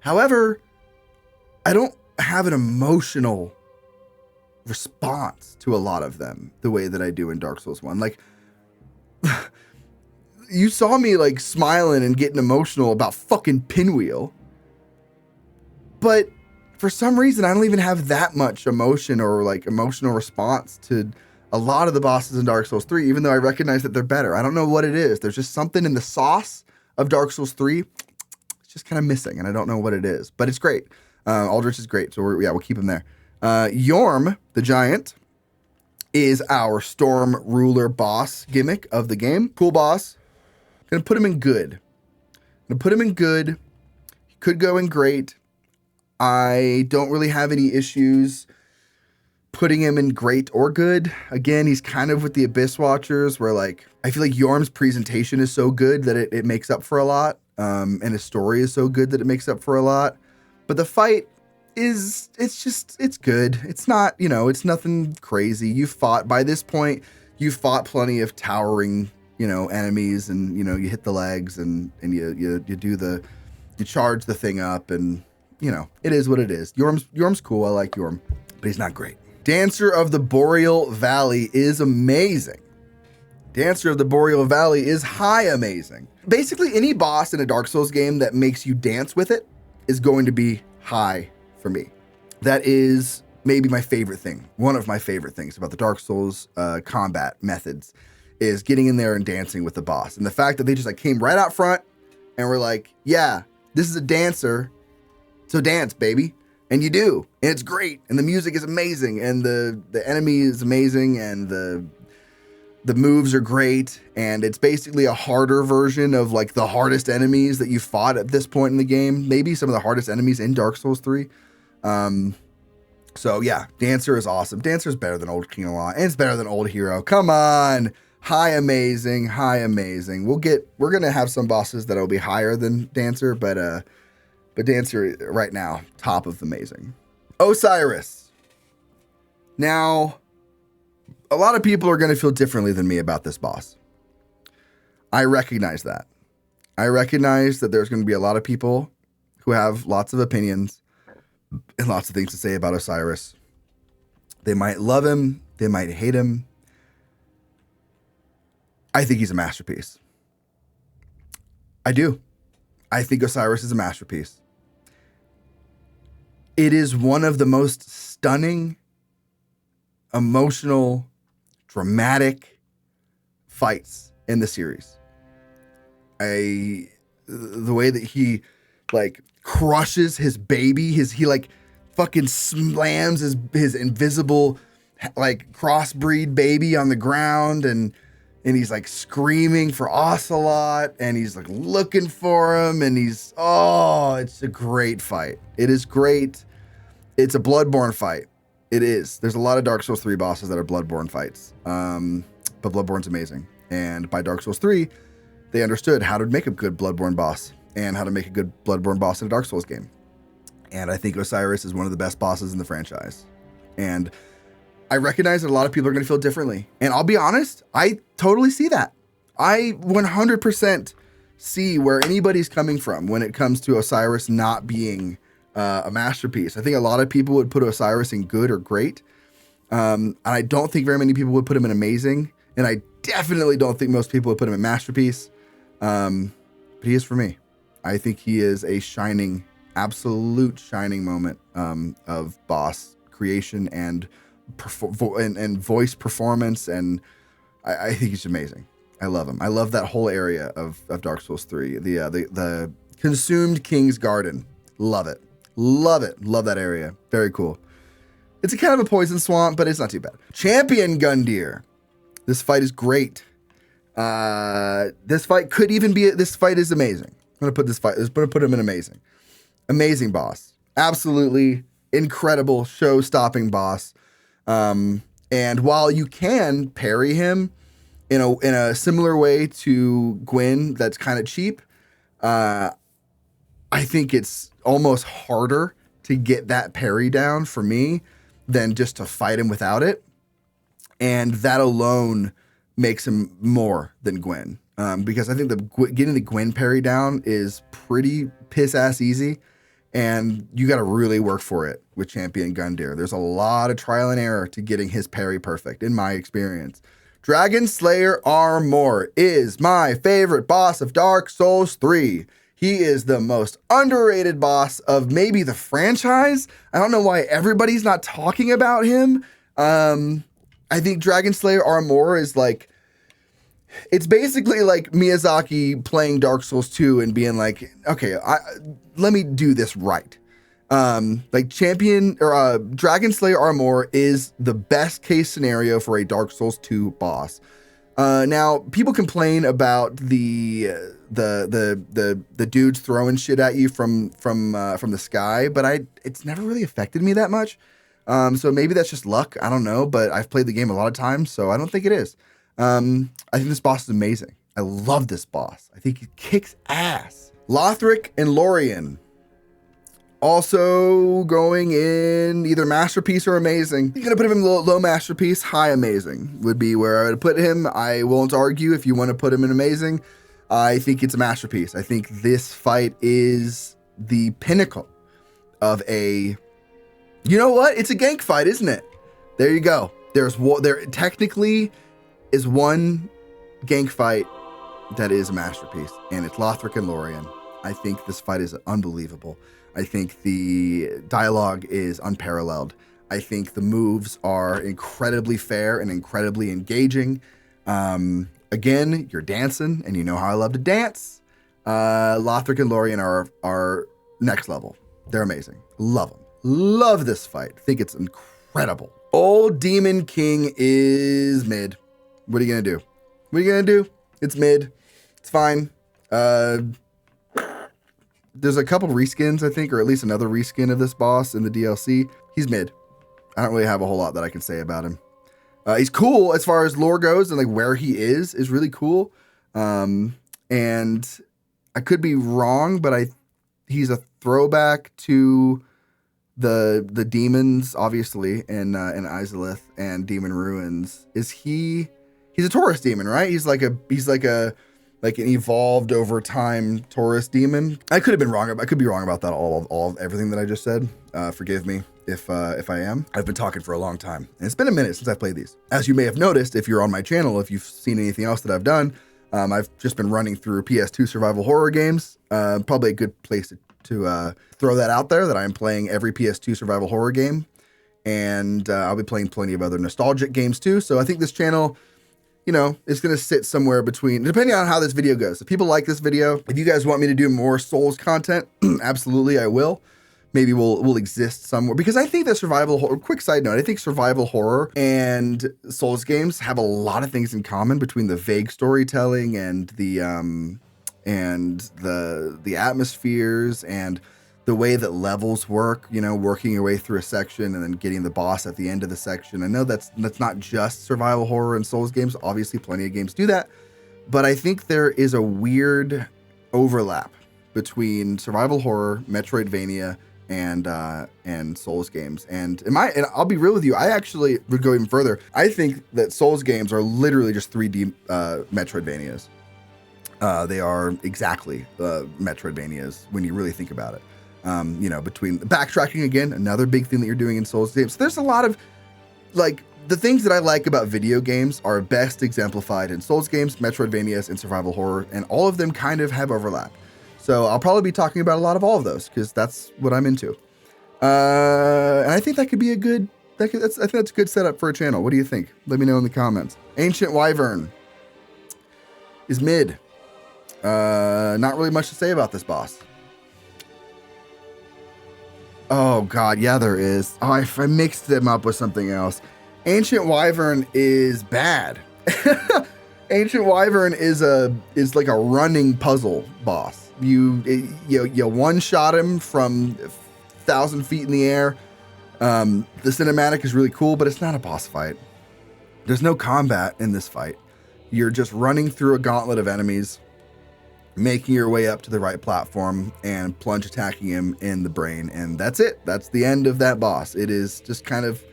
However, I don't have an emotional response to a lot of them the way that I do in Dark Souls 1. Like, you saw me like smiling and getting emotional about fucking Pinwheel. But for some reason, I don't even have that much emotion or like emotional response to a lot of the bosses in Dark Souls 3, even though I recognize that they're better. I don't know what it is. There's just something in the sauce of Dark Souls 3. It's just kind of missing, and I don't know what it is, but it's great. Aldrich is great, so we'll keep him there. Yorm, the Giant, is our Storm Ruler boss gimmick of the game. Cool boss. Gonna put him in good. He could go in great. I don't really have any issues putting him in great or good. Again, he's kind of with the Abyss Watchers, where like, I feel like Yorm's presentation is so good that it makes up for a lot. And his story is so good that it makes up for a lot. But the fight it's good. It's not, it's nothing crazy. By this point, you've fought plenty of towering, enemies, and, you hit the legs and you charge the thing up, and, it is what it is. Yorm's cool. I like Yorm, but he's not great. Dancer of the Boreal Valley is amazing. Dancer of the Boreal Valley is high amazing. Basically, any boss in a Dark Souls game that makes you dance with it is going to be high for me. That is maybe my favorite thing. One of my favorite things about the Dark Souls combat methods is getting in there and dancing with the boss. And the fact that they just like came right out front and were like, yeah, this is a dancer, so dance, baby. And you do, and it's great, and the music is amazing, and the enemy is amazing, and the moves are great, and it's basically a harder version of like the hardest enemies that you fought at this point in the game. Maybe some of the hardest enemies in Dark Souls 3. So yeah, Dancer is awesome. Dancer is better than Old King of Law, and it's better than Old Hero. Come on, high amazing. We're gonna have some bosses that'll be higher than Dancer, but Dancer right now, top of amazing. Osiris. Now, a lot of people are going to feel differently than me about this boss. I recognize that. I recognize that there's going to be a lot of people who have lots of opinions and lots of things to say about Osiris. They might love him. They might hate him. I think he's a masterpiece. I do. I think Osiris is a masterpiece. It is one of the most stunning, emotional, dramatic fights in the series. The way that he like crushes his baby, he like fucking slams his invisible like crossbreed baby on the ground, and he's like screaming for Ocelot, and he's like looking for him, and it's a great fight. It is great. It's a Bloodborne fight. It is. There's a lot of Dark Souls 3 bosses that are Bloodborne fights. But Bloodborne's amazing. And by Dark Souls 3, they understood how to make a good Bloodborne boss and how to make a good Bloodborne boss in a Dark Souls game. And I think Osiris is one of the best bosses in the franchise. And I recognize that a lot of people are going to feel differently. And I'll be honest, I totally see that. I 100% see where anybody's coming from when it comes to Osiris not being a masterpiece. I think a lot of people would put Osiris in good or great. And I don't think very many people would put him in amazing. And I definitely don't think most people would put him in masterpiece. But he is for me. I think he is a absolute shining moment of boss creation and voice performance. And I think he's amazing. I love him. I love that whole area of Dark Souls 3. The Consumed King's Garden. Love it. Love it. Love that area. Very cool. It's a kind of a poison swamp, but it's not too bad. Champion Gundyr. This fight is great. This fight is amazing. I'm gonna put him in amazing. Amazing boss. Absolutely incredible show-stopping boss. And while you can parry him in a similar way to Gwyn that's kind of cheap, I think it's almost harder to get that parry down for me than just to fight him without it. And that alone makes him more than Gwyn. Because I think getting the Gwyn parry down is pretty piss-ass easy. And you got to really work for it with Champion Gundyr. There's a lot of trial and error to getting his parry perfect, in my experience. Dragon Slayer Armor is my favorite boss of Dark Souls 3. He is the most underrated boss of maybe the franchise. I don't know why everybody's not talking about him. I think Dragon Slayer Armor is like, it's basically like Miyazaki playing Dark Souls 2 and being like, okay, let me do this right. Like Dragon Slayer Armor is the best case scenario for a Dark Souls 2 boss. Now people complain about the dudes throwing shit at you from the sky, but it's never really affected me that much. So maybe that's just luck. I don't know, but I've played the game a lot of times, so I don't think it is. I think this boss is amazing. I love this boss. I think he kicks ass. Lothric and Lorien. Also going in either Masterpiece or Amazing. You're going to put him in low Masterpiece, high Amazing would be where I would put him. I won't argue if you want to put him in Amazing. I think it's a Masterpiece. I think this fight is the pinnacle of a... You know what? It's a gank fight, isn't it? There you go. There technically is one gank fight that is a masterpiece, and it's Lothric and Lorien. I think this fight is unbelievable. I think the dialogue is unparalleled. I think the moves are incredibly fair and incredibly engaging. Again, you're dancing, and you know how I love to dance. Lothric and Lorien are next level. They're amazing. Love them. Love this fight. I think it's incredible. Old Demon King is mid. What are you going to do? What are you going to do? It's mid. It's fine. There's a couple reskins, I think, or at least another reskin of this boss in the DLC. He's mid. I don't really have a whole lot that I can say about him. He's cool as far as lore goes, and like where he is really cool. And I could be wrong, but he's a throwback to the demons, obviously, in Izalith and Demon Ruins. He's a Taurus demon, right? He's like an evolved over time Taurus demon. I could have been wrong. I could be wrong about that. All of everything that I just said. Forgive me if I am. I've been talking for a long time, and it's been a minute since I've played these. As you may have noticed, if you're on my channel, if you've seen anything else that I've done, I've just been running through PS2 survival horror games. Probably a good place to throw that out there, that I'm playing every PS2 survival horror game, and I'll be playing plenty of other nostalgic games too. So I think this channel, it's going to sit somewhere between, depending on how this video goes. If people like this video, if you guys want me to do more Souls content, absolutely I will. Maybe we'll exist somewhere, because I think that survival horror, quick side note, I think survival horror and Souls games have a lot of things in common, between the vague storytelling and the atmospheres and the way that levels work, working your way through a section and then getting the boss at the end of the section. I know that's not just survival horror and Souls games. Obviously, plenty of games do that. But I think there is a weird overlap between survival horror, Metroidvania, and Souls games. And I'll be real with you, I actually would go even further. I think that Souls games are literally just 3D Metroidvanias. They are exactly Metroidvanias when you really think about it. Between backtracking, again, another big thing that you're doing in Souls games. So there's a lot of, the things that I like about video games are best exemplified in Souls games, Metroidvanias, and survival horror, and all of them kind of have overlap. So I'll probably be talking about a lot of all of those, because that's what I'm into. And I think that could be I think that's a good setup for a channel. What do you think? Let me know in the comments. Ancient Wyvern is mid. Not really much to say about this boss. Oh God, yeah, there is. Oh, I mixed them up with something else. Ancient Wyvern is bad. Ancient Wyvern is like a running puzzle boss. You one-shot him from 1,000 feet in the air. The cinematic is really cool, but it's not a boss fight. There's no combat in this fight. You're just running through a gauntlet of enemies, making your way up to the right platform and plunge attacking him in the brain. And that's it. That's the end of that boss. It is just kind of,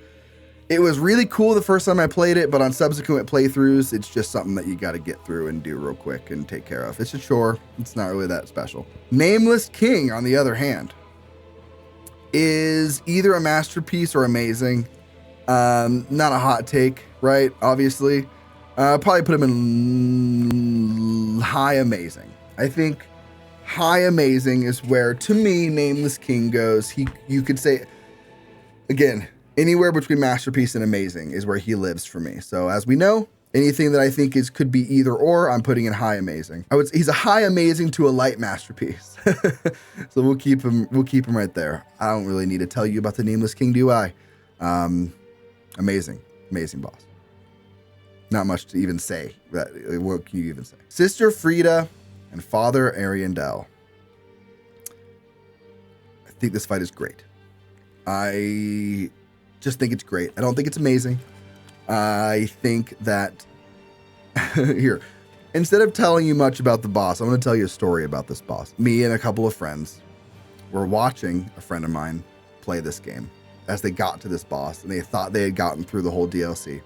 it was really cool the first time I played it, but on subsequent playthroughs, it's just something that you got to get through and do real quick and take care of. It's a chore. It's not really that special. Nameless King, on the other hand, is either a masterpiece or amazing. Not a hot take, right? Obviously. Probably put him in high amazing. I think high amazing is where, to me, Nameless King goes. You could say, again, anywhere between masterpiece and amazing is where he lives for me. So as we know, anything that I think could be either or, I'm putting in high amazing. He's a high amazing to a light masterpiece. So we'll keep him right there. I don't really need to tell you about the Nameless King, do I? Amazing boss. Not much to even say. What can you even say? Sister Frida and Father Ariandel. I think this fight is great. I just think it's great. I don't think it's amazing. I think that here, instead of telling you much about the boss, I'm going to tell you a story about this boss. Me and a couple of friends were watching a friend of mine play this game as they got to this boss, and they thought they had gotten through the whole DLC.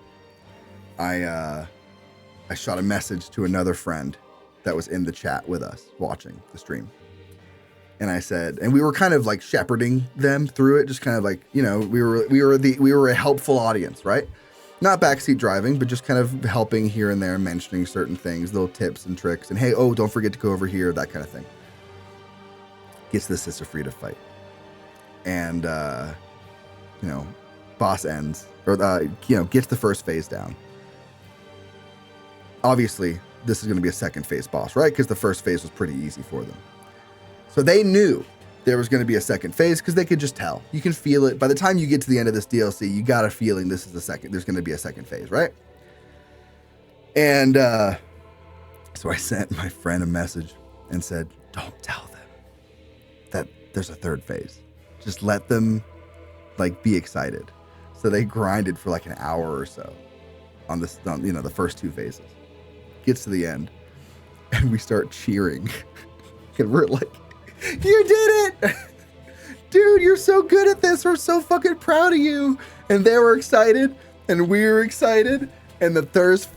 I shot a message to another friend that was in the chat with us watching the stream. And I said, and we were kind of like shepherding them through it, just kind of like, we were a helpful audience, right? Not backseat driving, but just kind of helping here and there, mentioning certain things, little tips and tricks, and hey, don't forget to go over here, that kind of thing. Gets to the Sister Frida fight. And, boss ends, or, gets the first phase down. Obviously, this is going to be a second phase boss, right? Because the first phase was pretty easy for them. So they knew there was going to be a second phase because they could just tell. You can feel it. By the time you get to the end of this DLC, you got a feeling there's going to be a second phase, right? And so I sent my friend a message and said, don't tell them that there's a third phase. Just let them be excited. So they grinded for like an hour or so on this, the first two phases. Gets to the end and we start cheering. And we're like, you did it! Dude, you're so good at this. We're so fucking proud of you. And they were excited and we were excited. And the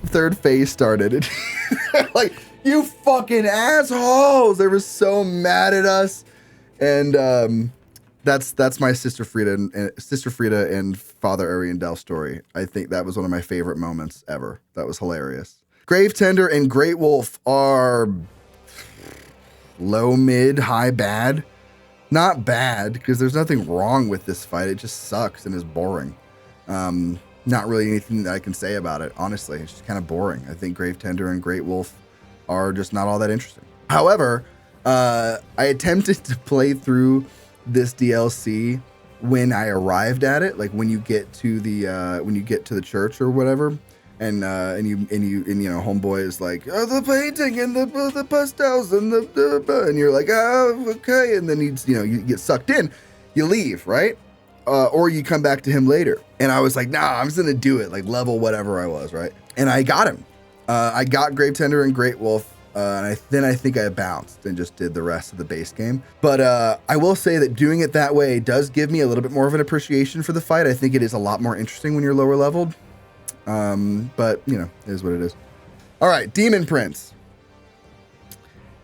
third phase started. Like, you fucking assholes. They were so mad at us. And that's my Sister Frida and Father Ariandel story. I think that was one of my favorite moments ever. That was hilarious. Gravetender and Great Wolf are low, mid, high, bad. Not bad, because there's nothing wrong with this fight. It just sucks and is boring. Not really anything that I can say about it, honestly. It's just kind of boring. I think Gravetender and Great Wolf are just not all that interesting. However, I attempted to play through this DLC when I arrived at it, like when you get to the church or whatever. And homeboy is like, the painting and the pastels and and you're like, okay. And then you get sucked in, you leave, right? Or you come back to him later. And I was like, nah, I'm just gonna do it, like level whatever I was, right? And I got him. I got Gravetender and Great Wolf. And I think I bounced and just did the rest of the base game. But I will say that doing it that way does give me a little bit more of an appreciation for the fight. I think it is a lot more interesting when you're lower leveled. But it is what it is. All right, Demon Prince.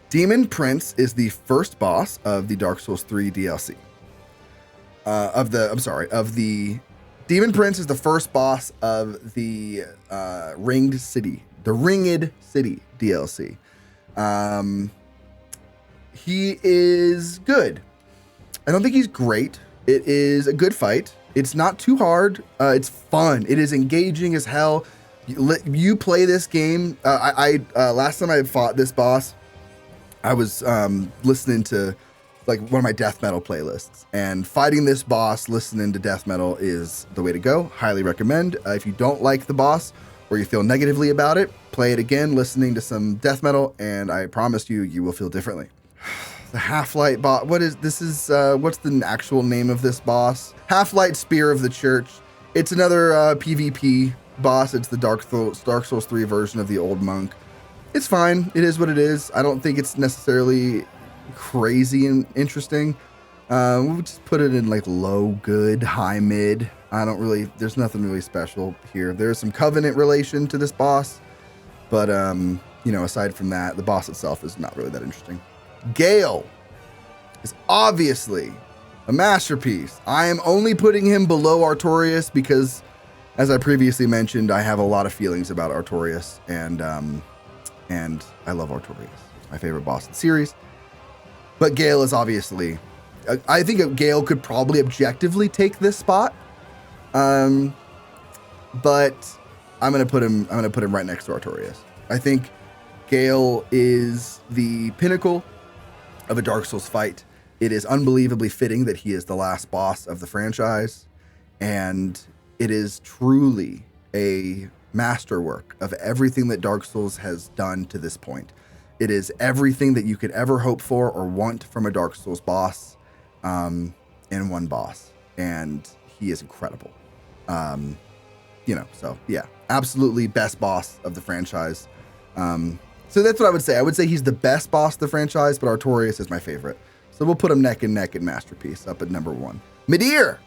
Demon Prince is the first boss of the Dark Souls 3 DLC. Demon Prince is the first boss of the Ringed City DLC. He is good. I don't think he's great. It is a good fight. It's not too hard. It's fun. It is engaging as hell. You play this game. Last time I fought this boss, I was listening to like one of my death metal playlists, and fighting this boss, listening to death metal is the way to go. Highly recommend. If you don't like the boss or you feel negatively about it, play it again, listening to some death metal, and I promise you will feel differently. The Half-Light boss. This is what's the actual name of this boss? Half-Light Spear of the Church. It's another PvP boss. It's the Dark Souls 3 version of the old monk. It's fine. It is what it is. I don't think it's necessarily crazy and interesting. We'll just put it in like low, good, high, mid. There's nothing really special here. There's some Covenant relation to this boss, but aside from that, the boss itself is not really that interesting. Gale is obviously a masterpiece. I am only putting him below Artorias because, as I previously mentioned, I have a lot of feelings about Artorias, and I love Artorias. It's my favorite boss in the series. But Gale is obviously, I think Gale could probably objectively take this spot. But I'm gonna put him right next to Artorias. I think Gale is the pinnacle of a Dark Souls fight. It is unbelievably fitting that he is the last boss of the franchise, and it is truly a masterwork of everything that Dark Souls has done to this point. It is everything that you could ever hope for or want from a Dark Souls boss in one boss, and he is incredible. So yeah, absolutely best boss of the franchise. So that's what I would say. I would say he's the best boss of the franchise, but Artorias is my favorite. So we'll put him neck and neck in Masterpiece up at number 1. Midir.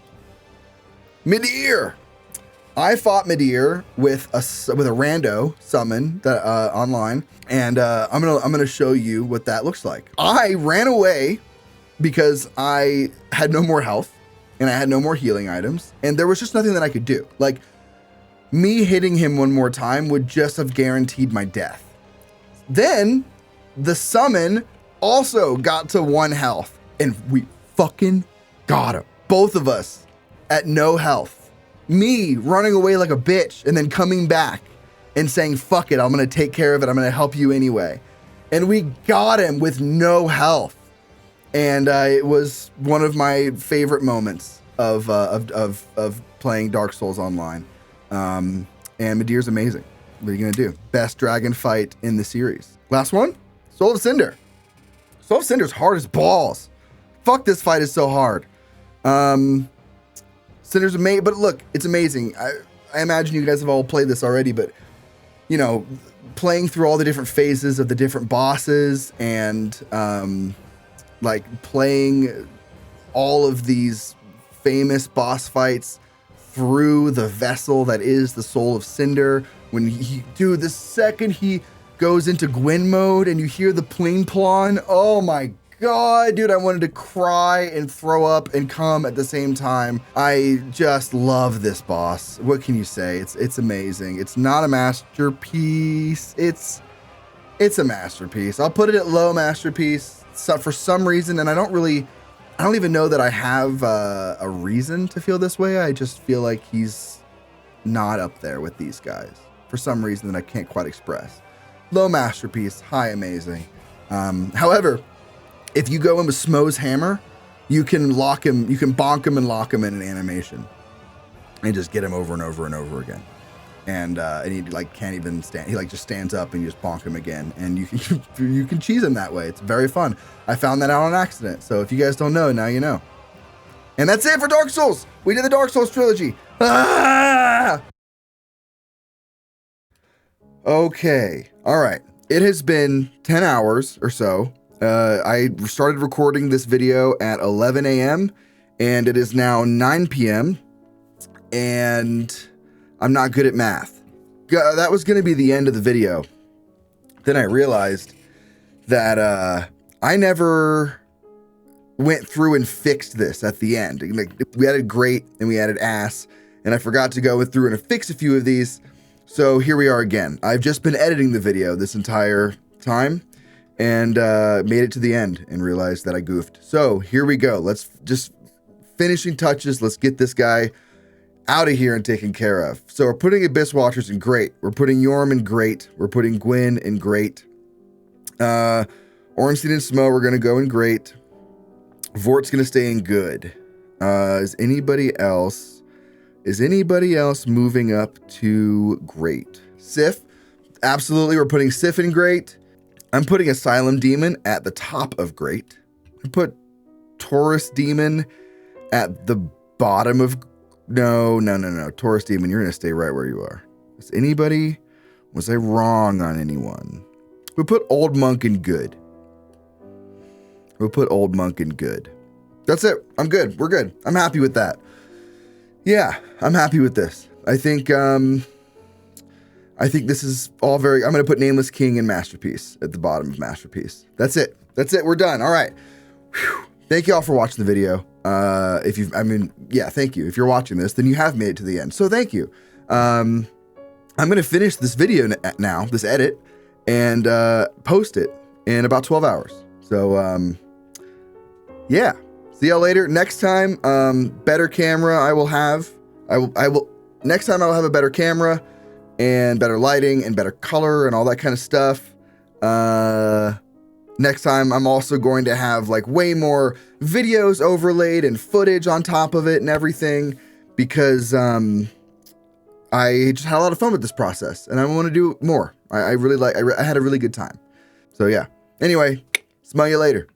I fought Midir with a rando summon that online, and I'm gonna show you what that looks like. I ran away because I had no more health and I had no more healing items, and there was just nothing that I could do. Like, me hitting him one more time would just have guaranteed my death. Then the summon also got to 1 health, and we fucking got him. Both of us at no health. Me running away like a bitch and then coming back and saying, fuck it, I'm gonna take care of it. I'm gonna help you anyway. And we got him with no health. And it was one of my favorite moments of playing Dark Souls online. And Midir's amazing. What are you gonna do? Best dragon fight in the series. Last one, Soul of Cinder. Soul of Cinder's hard as balls. Fuck, this fight is so hard. Cinder's amazing, but look, it's amazing. I imagine you guys have all played this already, but playing through all the different phases of the different bosses and playing all of these famous boss fights through the vessel that is the Soul of Cinder. When the second he goes into Gwyn mode and you hear the pling plon, oh my God, dude, I wanted to cry and throw up and come at the same time. I just love this boss. What can you say? It's amazing. It's not a masterpiece. It's a masterpiece. I'll put it at low masterpiece. So for some reason, and I don't even know that I have a reason to feel this way. I just feel like he's not up there with these guys for some reason that I can't quite express. Low masterpiece, high amazing. However, if you go in with Smo's hammer, you can lock him, you can bonk him and lock him in an animation and just get him over and over and over again. And he can't even stand. He just stands up and you just bonk him again. And you can cheese him that way. It's very fun. I found that out on accident. So if you guys don't know, now you know. And that's it for Dark Souls. We did the Dark Souls trilogy. Ah! Okay. All right. It has been 10 hours or so. I started recording this video at 11 a.m. and it is now 9 p.m. and I'm not good at math. That was going to be the end of the video. Then I realized that I never went through and fixed this at the end. We added great and we added ass, and I forgot to go through and fix a few of these. So here we are again. I've just been editing the video this entire time and made it to the end and realized that I goofed. So here we go. Let's just finishing touches. Let's get this guy out of here and taken care of. So we're putting Abyss Watchers in great. We're putting Yorm in great. We're putting Gwyn in great. Ornstein and Smo, we're going to go in great. Vort's going to stay in good. Is anybody else moving up to great? Sif, absolutely. We're putting Sif in great. I'm putting Asylum Demon at the top of great. put Taurus Demon at the bottom of... No. Taurus Demon, you're going to stay right where you are. Was I wrong on anyone? We'll put Old Monk in good. That's it. I'm good. We're good. I'm happy with that. Yeah, I'm happy with this. I think this is all very... I'm going to put Nameless King and Masterpiece at the bottom of Masterpiece. That's it. We're done. All right. Whew. Thank you all for watching the video. Thank you. If you're watching this, then you have made it to the end. So thank you. I'm going to finish this video now, this edit, and post it in about 12 hours. So, yeah. See y'all later. Next time, better camera next time I will have a better camera and better lighting and better color and all that kind of stuff. Next time, I'm also going to have like way more videos overlaid and footage on top of it and everything, because I just had a lot of fun with this process and I want to do more. I had a really good time. So yeah. Anyway, smell you later.